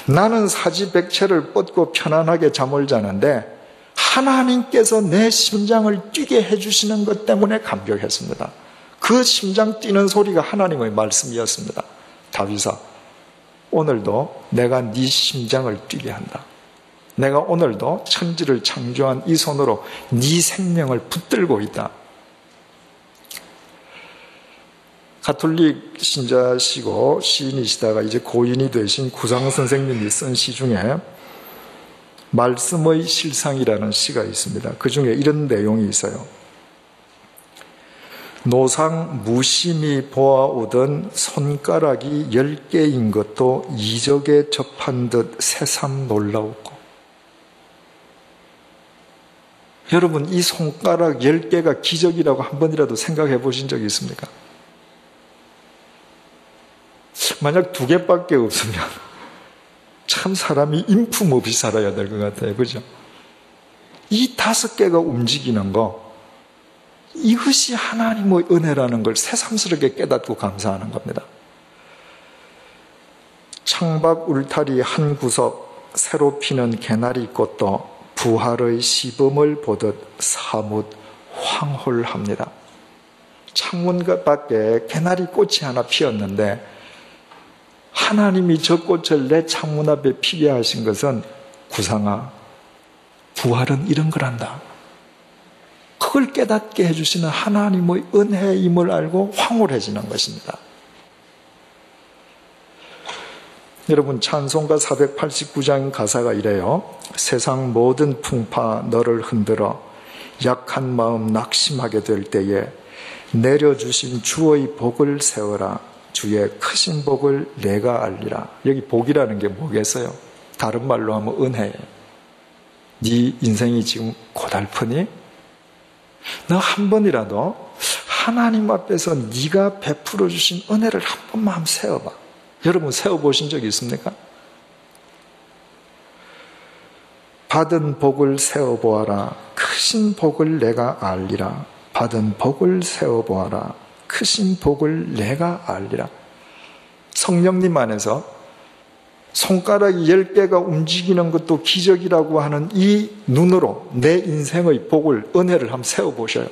나는 사지백체를 뻗고 편안하게 잠을 자는데 하나님께서 내 심장을 뛰게 해주시는 것 때문에 감격했습니다. 그 심장 뛰는 소리가 하나님의 말씀이었습니다. 다윗아, 오늘도 내가 네 심장을 뛰게 한다. 내가 오늘도 천지를 창조한 이 손으로 네 생명을 붙들고 있다. 가톨릭 신자시고 시인이시다가 이제 고인이 되신 구상 선생님이 쓴 시 중에 말씀의 실상이라는 시가 있습니다. 그 중에 이런 내용이 있어요. 노상 무심히 보아오던 손가락이 10개인 것도 이적에 접한 듯 새삼 놀라웠고. 여러분 이 손가락 10개가 기적이라고 한 번이라도 생각해 보신 적이 있습니까? 만약 2개밖에 없으면 참 사람이 인품 없이 살아야 될 것 같아요. 그죠? 이 5개가 움직이는 거, 이것이 하나님의 은혜라는 걸 새삼스럽게 깨닫고 감사하는 겁니다. 창밖 울타리 한 구석, 새로 피는 개나리 꽃도 부활의 시범을 보듯 사뭇 황홀합니다. 창문 밖에 개나리 꽃이 하나 피었는데 하나님이 저 꽃을 내 창문 앞에 피게 하신 것은 구상아, 부활은 이런 거란다. 그걸 깨닫게 해주시는 하나님의 은혜임을 알고 황홀해지는 것입니다. 여러분 찬송가 489장 가사가 이래요. 세상 모든 풍파 너를 흔들어 약한 마음 낙심하게 될 때에 내려주신 주의 복을 세워라. 주의 크신 복을 내가 알리라. 여기 복이라는 게 뭐겠어요? 다른 말로 하면 은혜예요. 네 인생이 지금 고달프니? 너 한 번이라도 하나님 앞에서 네가 베풀어 주신 은혜를 한 번만 한번 세워봐. 여러분 세워보신 적이 있습니까? 받은 복을 세워보아라. 크신 복을 내가 알리라. 받은 복을 세워보아라. 크신 복을 내가 알리라. 성령님 안에서 손가락이 10개가 움직이는 것도 기적이라고 하는 이 눈으로 내 인생의 복을, 은혜를 한번 세워보셔요.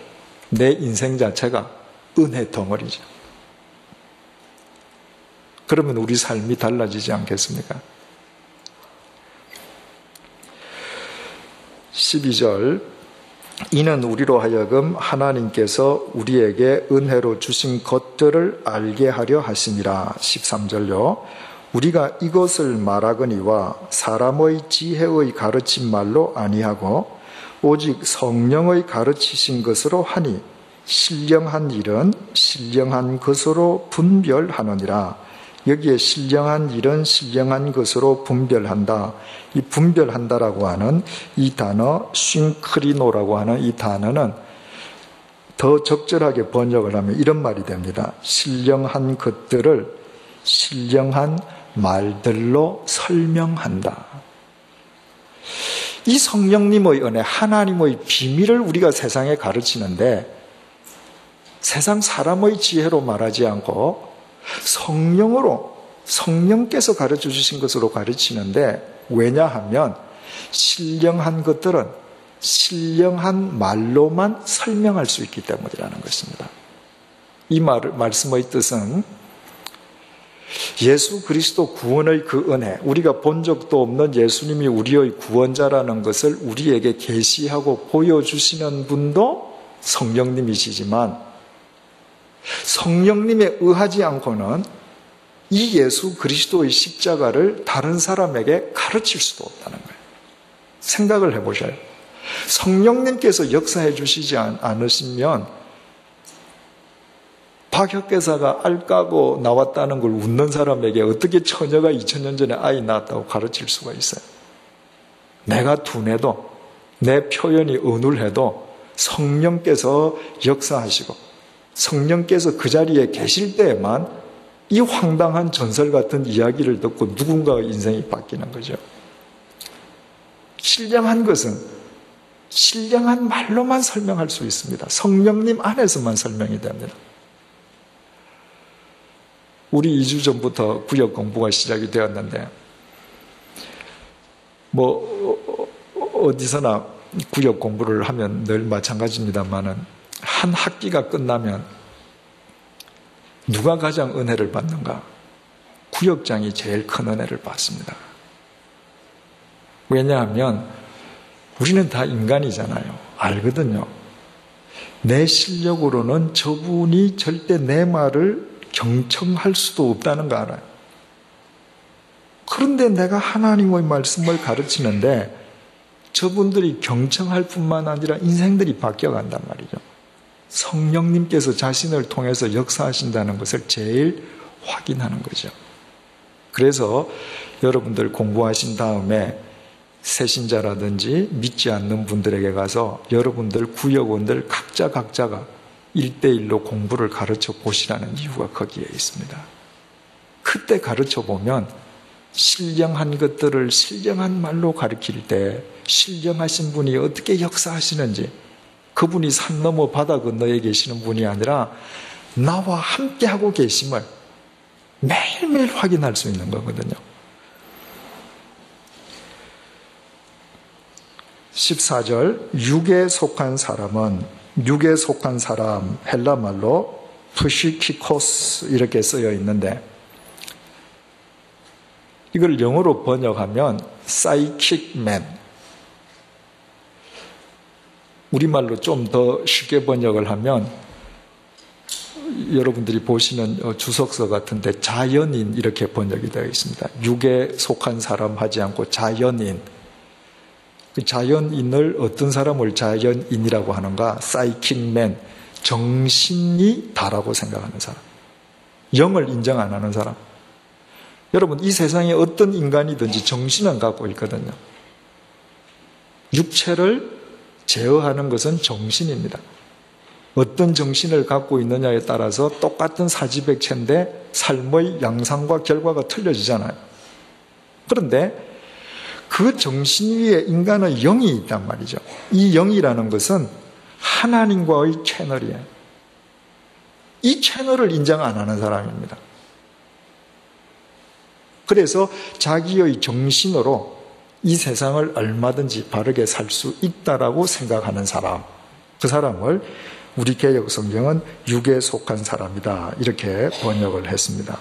내 인생 자체가 은혜 덩어리죠. 그러면 우리 삶이 달라지지 않겠습니까? 12절 이는 우리로 하여금 하나님께서 우리에게 은혜로 주신 것들을 알게 하려 하심이라. 13절요. 우리가 이것을 말하거니와 사람의 지혜의 가르친 말로 아니하고 오직 성령의 가르치신 것으로 하니 신령한 일은 신령한 것으로 분별하느니라. 여기에 신령한 일은 신령한 것으로 분별한다. 이 분별한다라고 하는 이 단어 쉰크리노라고 하는 이 단어는 더 적절하게 번역을 하면 이런 말이 됩니다. 신령한 것들을 신령한 말들로 설명한다. 이 성령님의 은혜, 하나님의 비밀을 우리가 세상에 가르치는데 세상 사람의 지혜로 말하지 않고 성령으로, 성령께서 가르쳐 주신 것으로 가르치는데 왜냐하면 신령한 것들은 신령한 말로만 설명할 수 있기 때문이라는 것입니다. 이 말씀의 뜻은 예수 그리스도 구원의 그 은혜, 우리가 본 적도 없는 예수님이 우리의 구원자라는 것을 우리에게 계시하고 보여주시는 분도 성령님이시지만 성령님에 의하지 않고는 이 예수 그리스도의 십자가를 다른 사람에게 가르칠 수도 없다는 거예요. 생각을 해보셔요. 성령님께서 역사해 주시지 않으시면 박혁계사가 알 까고 나왔다는 걸 웃는 사람에게 어떻게 처녀가 2000년 전에 아이 낳았다고 가르칠 수가 있어요. 내가 둔해도 내 표현이 어눌해도 성령께서 역사하시고 성령께서 그 자리에 계실 때에만 이 황당한 전설 같은 이야기를 듣고 누군가의 인생이 바뀌는 거죠. 신령한 것은 신령한 말로만 설명할 수 있습니다. 성령님 안에서만 설명이 됩니다. 우리 2주 전부터 구역 공부가 시작이 되었는데 어디서나 구역 공부를 하면 늘 마찬가지입니다만은 한 학기가 끝나면 누가 가장 은혜를 받는가? 구역장이 제일 큰 은혜를 받습니다. 왜냐하면 우리는 다 인간이잖아요. 알거든요. 내 실력으로는 저분이 절대 내 말을 경청할 수도 없다는 거 알아요. 그런데 내가 하나님의 말씀을 가르치는데 저분들이 경청할 뿐만 아니라 인생들이 바뀌어간단 말이죠. 성령님께서 자신을 통해서 역사하신다는 것을 제일 확인하는 거죠. 그래서 여러분들 공부하신 다음에 새신자라든지 믿지 않는 분들에게 가서 여러분들 구역원들 각자가 1대1로 공부를 가르쳐 보시라는 이유가 거기에 있습니다. 그때 가르쳐 보면 신령한 것들을 신령한 말로 가르칠 때 신령하신 분이 어떻게 역사하시는지, 그분이 산 넘어 바다 건너에 계시는 분이 아니라 나와 함께하고 계심을 매일매일 확인할 수 있는 거거든요. 14절 육에 속한 사람은, 육에 속한 사람 헬라말로 푸시키코스 이렇게 쓰여 있는데 이걸 영어로 번역하면 사이킥맨, 우리말로 좀 더 쉽게 번역을 하면 여러분들이 보시는 주석서 같은데 자연인 이렇게 번역이 되어 있습니다. 육에 속한 사람 하지 않고 자연인. 그 자연인을 어떤 사람을 자연인이라고 하는가? 사이킥맨, 정신이 다라고 생각하는 사람, 영을 인정 안 하는 사람. 여러분, 이 세상에 어떤 인간이든지 정신은 갖고 있거든요. 육체를 제어하는 것은 정신입니다. 어떤 정신을 갖고 있느냐에 따라서 똑같은 사지백체인데 삶의 양상과 결과가 틀려지잖아요. 그런데 그 정신 위에 인간의 영이 있단 말이죠. 이 영이라는 것은 하나님과의 채널이에요. 이 채널을 인정 안 하는 사람입니다. 그래서 자기의 정신으로 이 세상을 얼마든지 바르게 살 수 있다라고 생각하는 사람, 그 사람을 우리 개역 성경은 육에 속한 사람이다 이렇게 번역을 했습니다.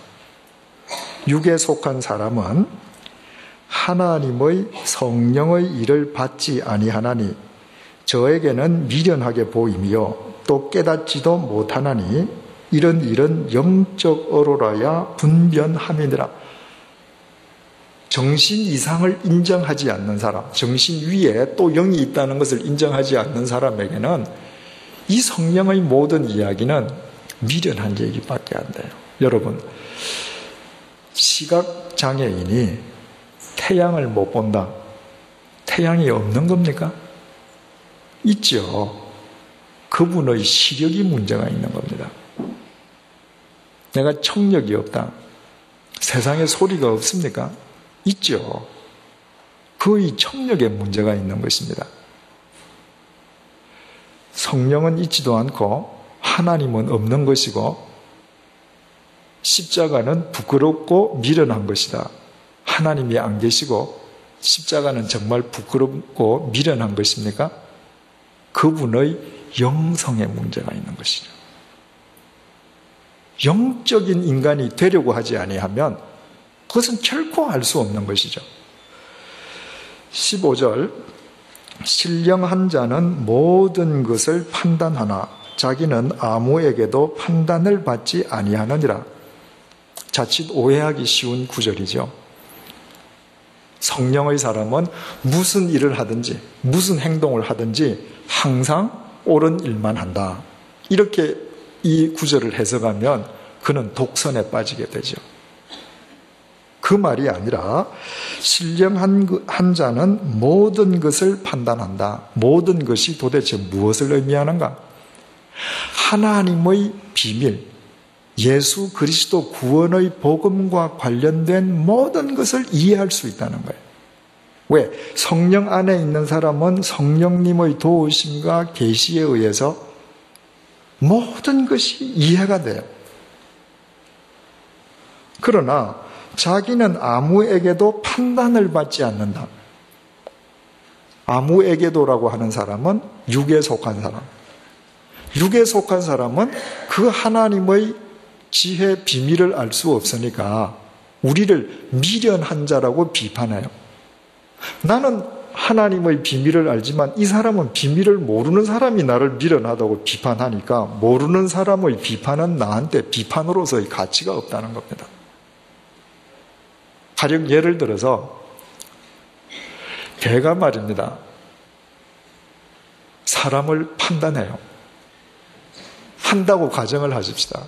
육에 속한 사람은 하나님의 성령의 일을 받지 아니하나니 저에게는 미련하게 보이며 또 깨닫지도 못하나니 이런 일은 영적 어로라야 분변함이니라. 정신 이상을 인정하지 않는 사람, 정신 위에 또 영이 있다는 것을 인정하지 않는 사람에게는 이 성령의 모든 이야기는 미련한 얘기밖에 안 돼요. 여러분, 시각장애인이 태양을 못 본다, 태양이 없는 겁니까? 있죠. 그분의 시력이 문제가 있는 겁니다. 내가 청력이 없다, 세상에 소리가 없습니까? 있죠. 그의 청력에 문제가 있는 것입니다. 성령은 있지도 않고 하나님은 없는 것이고 십자가는 부끄럽고 미련한 것이다. 하나님이 안 계시고 십자가는 정말 부끄럽고 미련한 것입니까? 그분의 영성에 문제가 있는 것이죠. 영적인 인간이 되려고 하지 아니하면 그것은 결코 알 수 없는 것이죠. 15절, 신령한 자는 모든 것을 판단하나 자기는 아무에게도 판단을 받지 아니하느니라. 자칫 오해하기 쉬운 구절이죠. 성령의 사람은 무슨 일을 하든지 무슨 행동을 하든지 항상 옳은 일만 한다. 이렇게 이 구절을 해석하면 그는 독선에 빠지게 되죠. 그 말이 아니라 신령한 자는 모든 것을 판단한다. 모든 것이 도대체 무엇을 의미하는가? 하나님의 비밀, 예수 그리스도 구원의 복음과 관련된 모든 것을 이해할 수 있다는 거예요. 왜? 성령 안에 있는 사람은 성령님의 도우심과 계시에 의해서 모든 것이 이해가 돼요. 그러나 자기는 아무에게도 판단을 받지 않는다. 아무에게도라고 하는 사람은 육에 속한 사람. 육에 속한 사람은 그 하나님의 지혜 비밀을 알 수 없으니까 우리를 미련한 자라고 비판해요. 나는 하나님의 비밀을 알지만 이 사람은 비밀을 모르는 사람이 나를 미련하다고 비판하니까 모르는 사람의 비판은 나한테 비판으로서의 가치가 없다는 겁니다. 가령 예를 들어서 개가 말입니다. 사람을 판단해요. 한다고 가정을 하십시다.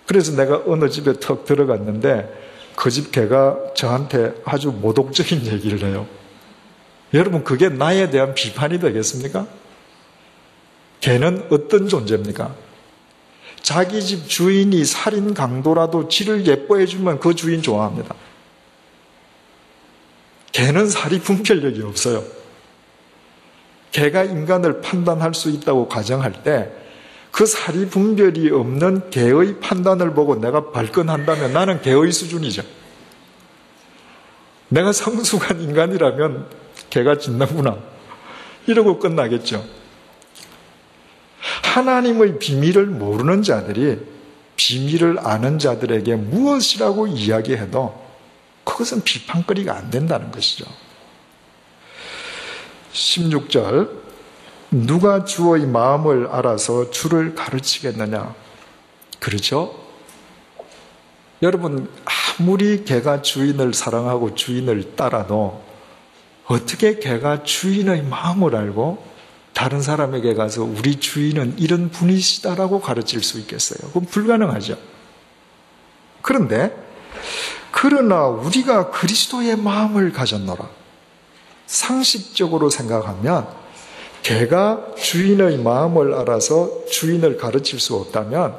그래서 내가 어느 집에 턱 들어갔는데 그 집 개가 저한테 아주 모독적인 얘기를 해요. 여러분, 그게 나에 대한 비판이 되겠습니까? 개는 어떤 존재입니까? 자기 집 주인이 살인 강도라도 지를 예뻐해 주면 그 주인 좋아합니다. 개는 사리 분별력이 없어요. 개가 인간을 판단할 수 있다고 가정할 때 그 사리 분별이 없는 개의 판단을 보고 내가 발끈한다면 나는 개의 수준이죠. 내가 성숙한 인간이라면 개가 짖는구나 이러고 끝나겠죠. 하나님의 비밀을 모르는 자들이 비밀을 아는 자들에게 무엇이라고 이야기해도 그것은 비판거리가 안 된다는 것이죠. 16절, 누가 주의 마음을 알아서 주를 가르치겠느냐? 그렇죠? 여러분, 아무리 개가 주인을 사랑하고 주인을 따라도 어떻게 개가 주인의 마음을 알고 다른 사람에게 가서 우리 주인은 이런 분이시다라고 가르칠 수 있겠어요? 그건 불가능하죠. 그러나 우리가 그리스도의 마음을 가졌노라. 상식적으로 생각하면 개가 주인의 마음을 알아서 주인을 가르칠 수 없다면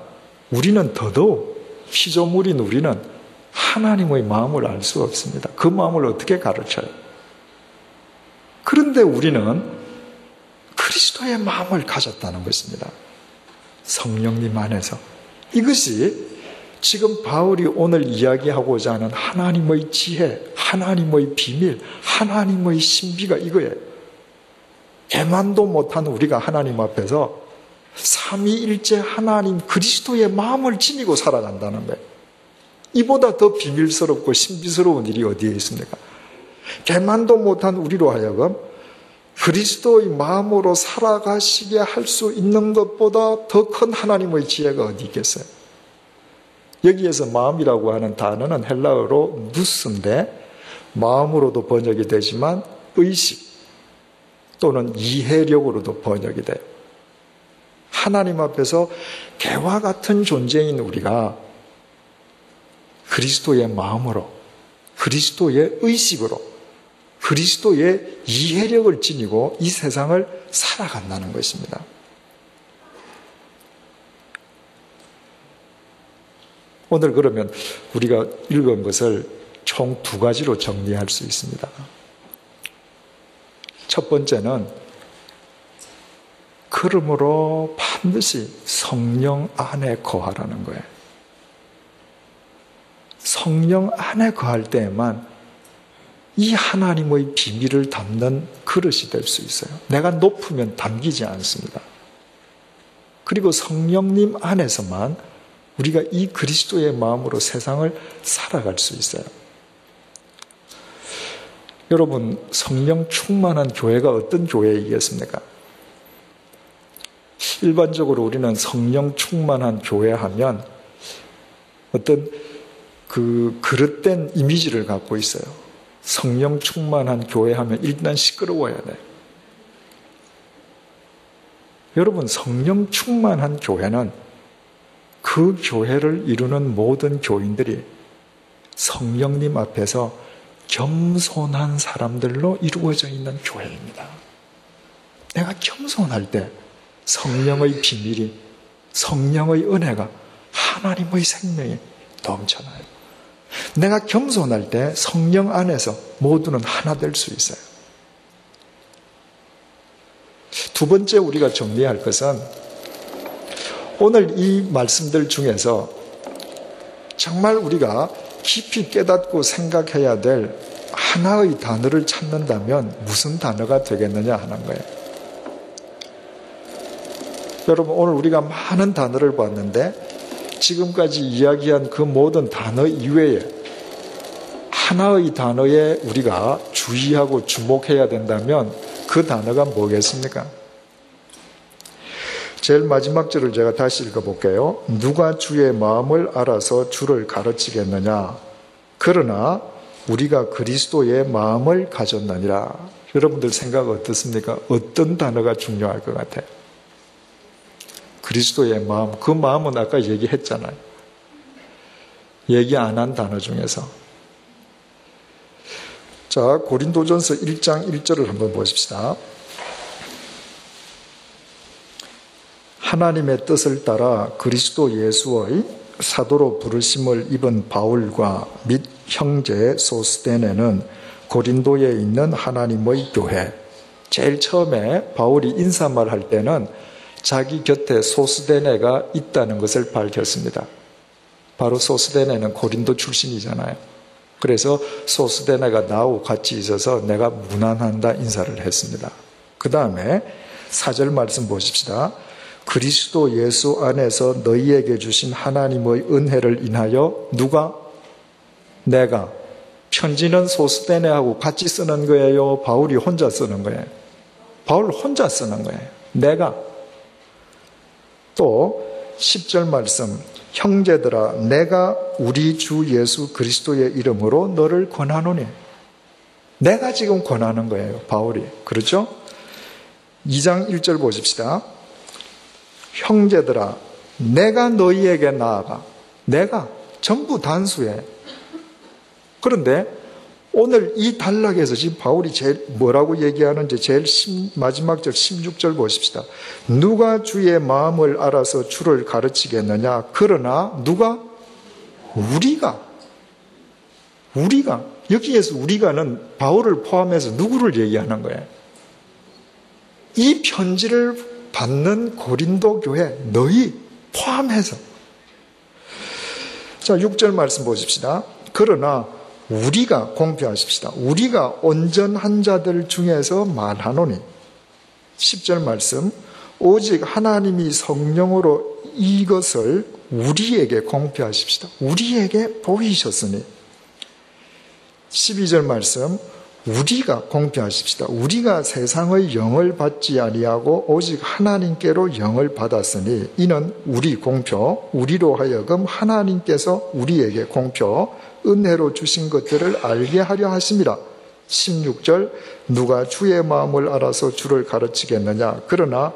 우리는 더더욱 피조물인 우리는 하나님의 마음을 알 수 없습니다. 그 마음을 어떻게 가르쳐요? 그런데 우리는 그리스도의 마음을 가졌다는 것입니다. 성령님 안에서. 이것이 지금 바울이 오늘 이야기하고자 하는 하나님의 지혜, 하나님의 비밀, 하나님의 신비가 이거예요. 개만도 못한 우리가 하나님 앞에서 삼위일체 하나님 그리스도의 마음을 지니고 살아간다는 거예요. 이보다 더 비밀스럽고 신비스러운 일이 어디에 있습니까? 개만도 못한 우리로 하여금 그리스도의 마음으로 살아가시게 할 수 있는 것보다 더 큰 하나님의 지혜가 어디 있겠어요? 여기에서 마음이라고 하는 단어는 헬라어로 누스인데 마음으로도 번역이 되지만 의식 또는 이해력으로도 번역이 돼요. 하나님 앞에서 개와 같은 존재인 우리가 그리스도의 마음으로, 그리스도의 의식으로, 그리스도의 이해력을 지니고 이 세상을 살아간다는 것입니다. 오늘 그러면 우리가 읽은 것을 총 두 가지로 정리할 수 있습니다. 첫 번째는 그러므로 반드시 성령 안에 거하라는 거예요. 성령 안에 거할 때에만 이 하나님의 비밀을 담는 그릇이 될 수 있어요. 내가 높으면 담기지 않습니다. 그리고 성령님 안에서만 우리가 이 그리스도의 마음으로 세상을 살아갈 수 있어요. 여러분, 성령 충만한 교회가 어떤 교회이겠습니까? 일반적으로 우리는 성령 충만한 교회 하면 어떤 그 그릇된 이미지를 갖고 있어요. 성령 충만한 교회 하면 일단 시끄러워야 돼. 여러분, 성령 충만한 교회는 그 교회를 이루는 모든 교인들이 성령님 앞에서 겸손한 사람들로 이루어져 있는 교회입니다. 내가 겸손할 때 성령의 비밀이, 성령의 은혜가, 하나님의 생명이 넘쳐나요. 내가 겸손할 때 성령 안에서 모두는 하나 될 수 있어요. 두 번째 우리가 정리할 것은 오늘 이 말씀들 중에서 정말 우리가 깊이 깨닫고 생각해야 될 하나의 단어를 찾는다면 무슨 단어가 되겠느냐 하는 거예요. 여러분, 오늘 우리가 많은 단어를 봤는데 지금까지 이야기한 그 모든 단어 이외에 하나의 단어에 우리가 주의하고 주목해야 된다면 그 단어가 뭐겠습니까? 제일 마지막 절을 제가 다시 읽어볼게요. 누가 주의 마음을 알아서 주를 가르치겠느냐? 그러나 우리가 그리스도의 마음을 가졌느니라. 여러분들 생각 어떻습니까? 어떤 단어가 중요할 것 같아요? 그리스도의 마음. 그 마음은 아까 얘기했잖아요. 얘기 안 한 단어 중에서. 자, 고린도전서 1장 1절을 한번 보십시다. 하나님의 뜻을 따라 그리스도 예수의 사도로 부르심을 입은 바울과 및 형제 소스데네는 고린도에 있는 하나님의 교회. 제일 처음에 바울이 인사말 할 때는 자기 곁에 소스데네가 있다는 것을 밝혔습니다. 바로 소스데네는 고린도 출신이잖아요. 그래서 소스데네가 나하고 같이 있어서 내가 문안한다 인사를 했습니다. 그 다음에 4절 말씀 보십시다. 그리스도 예수 안에서 너희에게 주신 하나님의 은혜를 인하여 누가? 내가. 편지는 소스데네하고 같이 쓰는 거예요? 바울이 혼자 쓰는 거예요? 바울 혼자 쓰는 거예요. 내가. 또 10절 말씀. 형제들아, 내가 우리 주 예수 그리스도의 이름으로 너를 권하노니. 내가 지금 권하는 거예요, 바울이. 그렇죠? 2장 1절 보십시다. 형제들아, 내가 너희에게 나아가. 내가 전부 단수해. 그런데 오늘 이 단락에서 지금 바울이 제일 뭐라고 얘기하는지 제일 마지막 절 16절 보십시다. 누가 주의 마음을 알아서 주를 가르치겠느냐? 그러나 누가? 우리가. 여기에서 우리가는 바울을 포함해서 누구를 얘기하는 거예요? 이 편지를 받는 고린도 교회 너희 포함해서. 자, 6절 말씀 보십시다. 그러나 우리가 공표하십시다. 우리가 온전한 자들 중에서 말하노니. 10절 말씀. 오직 하나님이 성령으로 이것을 우리에게 공표하십시다. 우리에게 보이셨으니. 12절 말씀. 우리가 공표하십시다. 우리가 세상의 영을 받지 아니하고 오직 하나님께로 영을 받았으니 이는 우리 공표, 우리로 하여금 하나님께서 우리에게 공표, 은혜로 주신 것들을 알게 하려 하심이라. 16절. 누가 주의 마음을 알아서 주를 가르치겠느냐? 그러나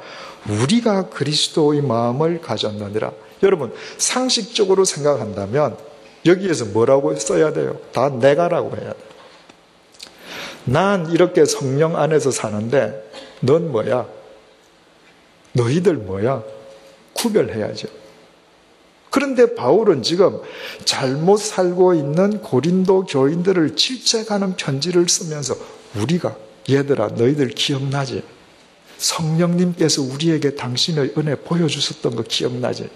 우리가 그리스도의 마음을 가졌느니라. 여러분, 상식적으로 생각한다면 여기에서 뭐라고 써야 돼요? 다 내가라고 해야 돼요. 난 이렇게 성령 안에서 사는데 넌 뭐야? 너희들 뭐야? 구별해야죠. 그런데 바울은 지금 잘못 살고 있는 고린도 교인들을 질책하는 편지를 쓰면서 우리가, 얘들아 너희들 기억나지? 성령님께서 우리에게 당신의 은혜 보여주셨던 거 기억나지?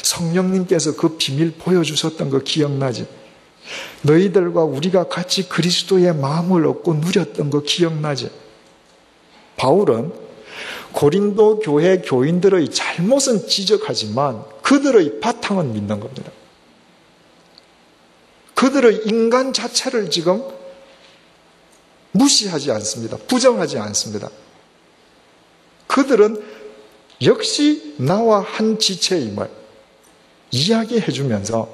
성령님께서 그 비밀 보여주셨던 거 기억나지? 너희들과 우리가 같이 그리스도의 마음을 얻고 누렸던 거 기억나지? 바울은 고린도 교회 교인들의 잘못은 지적하지만 그들의 바탕은 믿는 겁니다. 그들의 인간 자체를 지금 무시하지 않습니다. 부정하지 않습니다. 그들은 역시 나와 한 지체임을 이야기해 주면서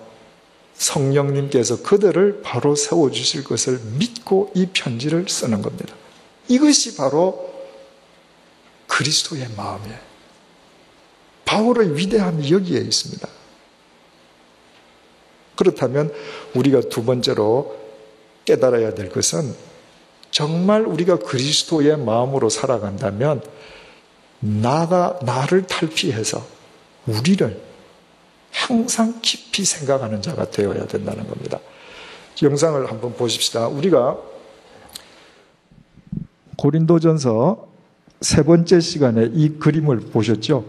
성령님께서 그들을 바로 세워주실 것을 믿고 이 편지를 쓰는 겁니다. 이것이 바로 그리스도의 마음이에요. 바울의 위대함이 여기에 있습니다. 그렇다면 우리가 두 번째로 깨달아야 될 것은 정말 우리가 그리스도의 마음으로 살아간다면 나를 탈피해서 우리를 항상 깊이 생각하는 자가 되어야 된다는 겁니다. 영상을 한번 보십시다. 우리가 고린도전서 세 번째 시간에 이 그림을 보셨죠?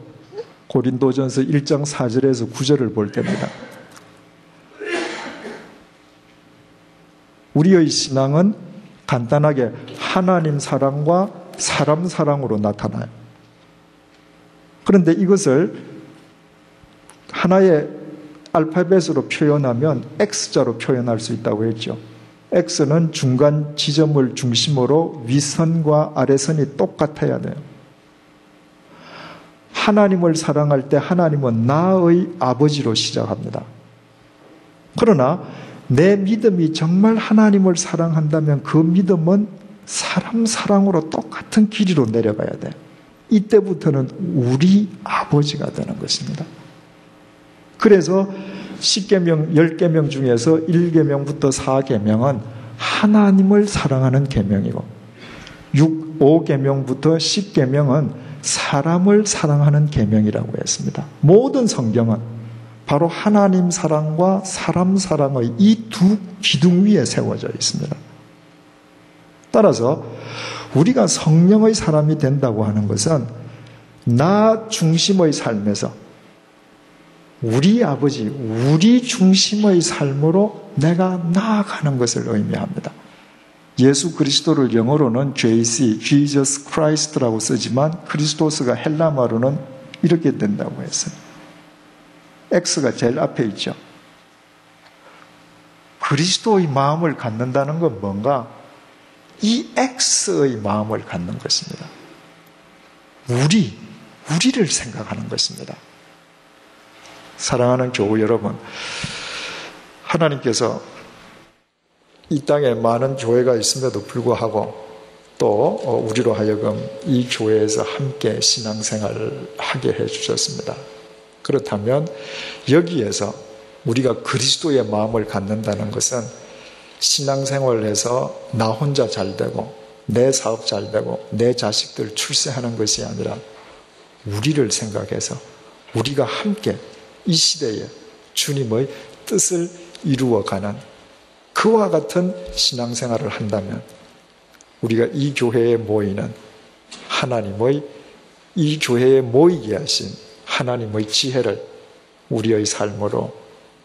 고린도전서 1장 4절에서 9절을 볼 때입니다. 우리의 신앙은 간단하게 하나님 사랑과 사람 사랑으로 나타나요. 그런데 이것을 하나의 알파벳으로 표현하면 X자로 표현할 수 있다고 했죠. X는 중간 지점을 중심으로 위선과 아래선이 똑같아야 돼요. 하나님을 사랑할 때 하나님은 나의 아버지로 시작합니다. 그러나 내 믿음이 정말 하나님을 사랑한다면 그 믿음은 사람 사랑으로 똑같은 길이로 내려가야 돼요. 이때부터는 우리 아버지가 되는 것입니다. 그래서 10계명, 10계명 중에서 1계명부터 4계명은 하나님을 사랑하는 계명이고 5계명부터 10계명은 사람을 사랑하는 계명이라고 했습니다. 모든 성경은 바로 하나님 사랑과 사람 사랑의 이 두 기둥 위에 세워져 있습니다. 따라서 우리가 성령의 사람이 된다고 하는 것은 나 중심의 삶에서 우리 아버지, 우리 중심의 삶으로 내가 나아가는 것을 의미합니다. 예수 그리스도를 영어로는 JC, Jesus Christ라고 쓰지만 크리스토스가 헬라말로는 이렇게 된다고 했어요. X가 제일 앞에 있죠. 그리스도의 마음을 갖는다는 건 뭔가? 이 X의 마음을 갖는 것입니다. 우리를 생각하는 것입니다. 사랑하는 교우 여러분, 하나님께서 이 땅에 많은 교회가 있음에도 불구하고 또 우리로 하여금 이 교회에서 함께 신앙생활을 하게 해주셨습니다. 그렇다면 여기에서 우리가 그리스도의 마음을 갖는다는 것은 신앙생활을 해서 나 혼자 잘 되고 내 사업 잘 되고 내 자식들 출세하는 것이 아니라 우리를 생각해서 우리가 함께 이 시대에 주님의 뜻을 이루어가는 그와 같은 신앙생활을 한다면 우리가 이 교회에 모이는 하나님의 이 교회에 모이게 하신 하나님의 지혜를 우리의 삶으로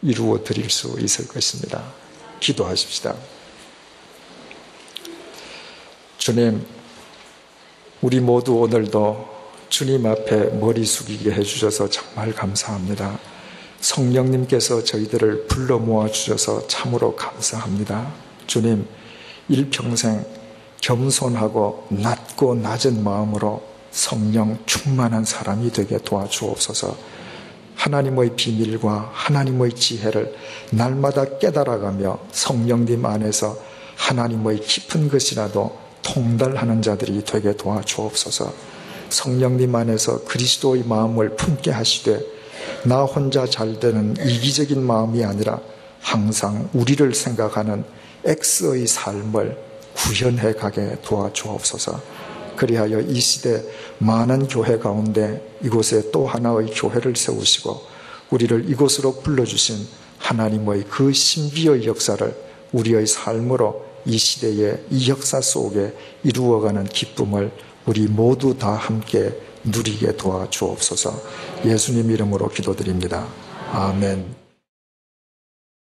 이루어 드릴 수 있을 것입니다. 기도하십시다. 주님, 우리 모두 오늘도 주님 앞에 머리 숙이게 해주셔서 정말 감사합니다. 성령님께서 저희들을 불러 모아주셔서 참으로 감사합니다. 주님, 일평생 겸손하고 낮고 낮은 마음으로 성령 충만한 사람이 되게 도와주옵소서. 하나님의 비밀과 하나님의 지혜를 날마다 깨달아가며 성령님 안에서 하나님의 깊은 것이라도 통달하는 자들이 되게 도와주옵소서. 성령님 안에서 그리스도의 마음을 품게 하시되 나 혼자 잘 되는 이기적인 마음이 아니라 항상 우리를 생각하는 X의 삶을 구현해 가게 도와주옵소서. 그리하여 이 시대 많은 교회 가운데 이곳에 또 하나의 교회를 세우시고 우리를 이곳으로 불러주신 하나님의 그 신비의 역사를 우리의 삶으로 이 시대의 이 역사 속에 이루어가는 기쁨을 우리 모두 다 함께 누리게 도와주옵소서. 예수님 이름으로 기도드립니다. 아멘.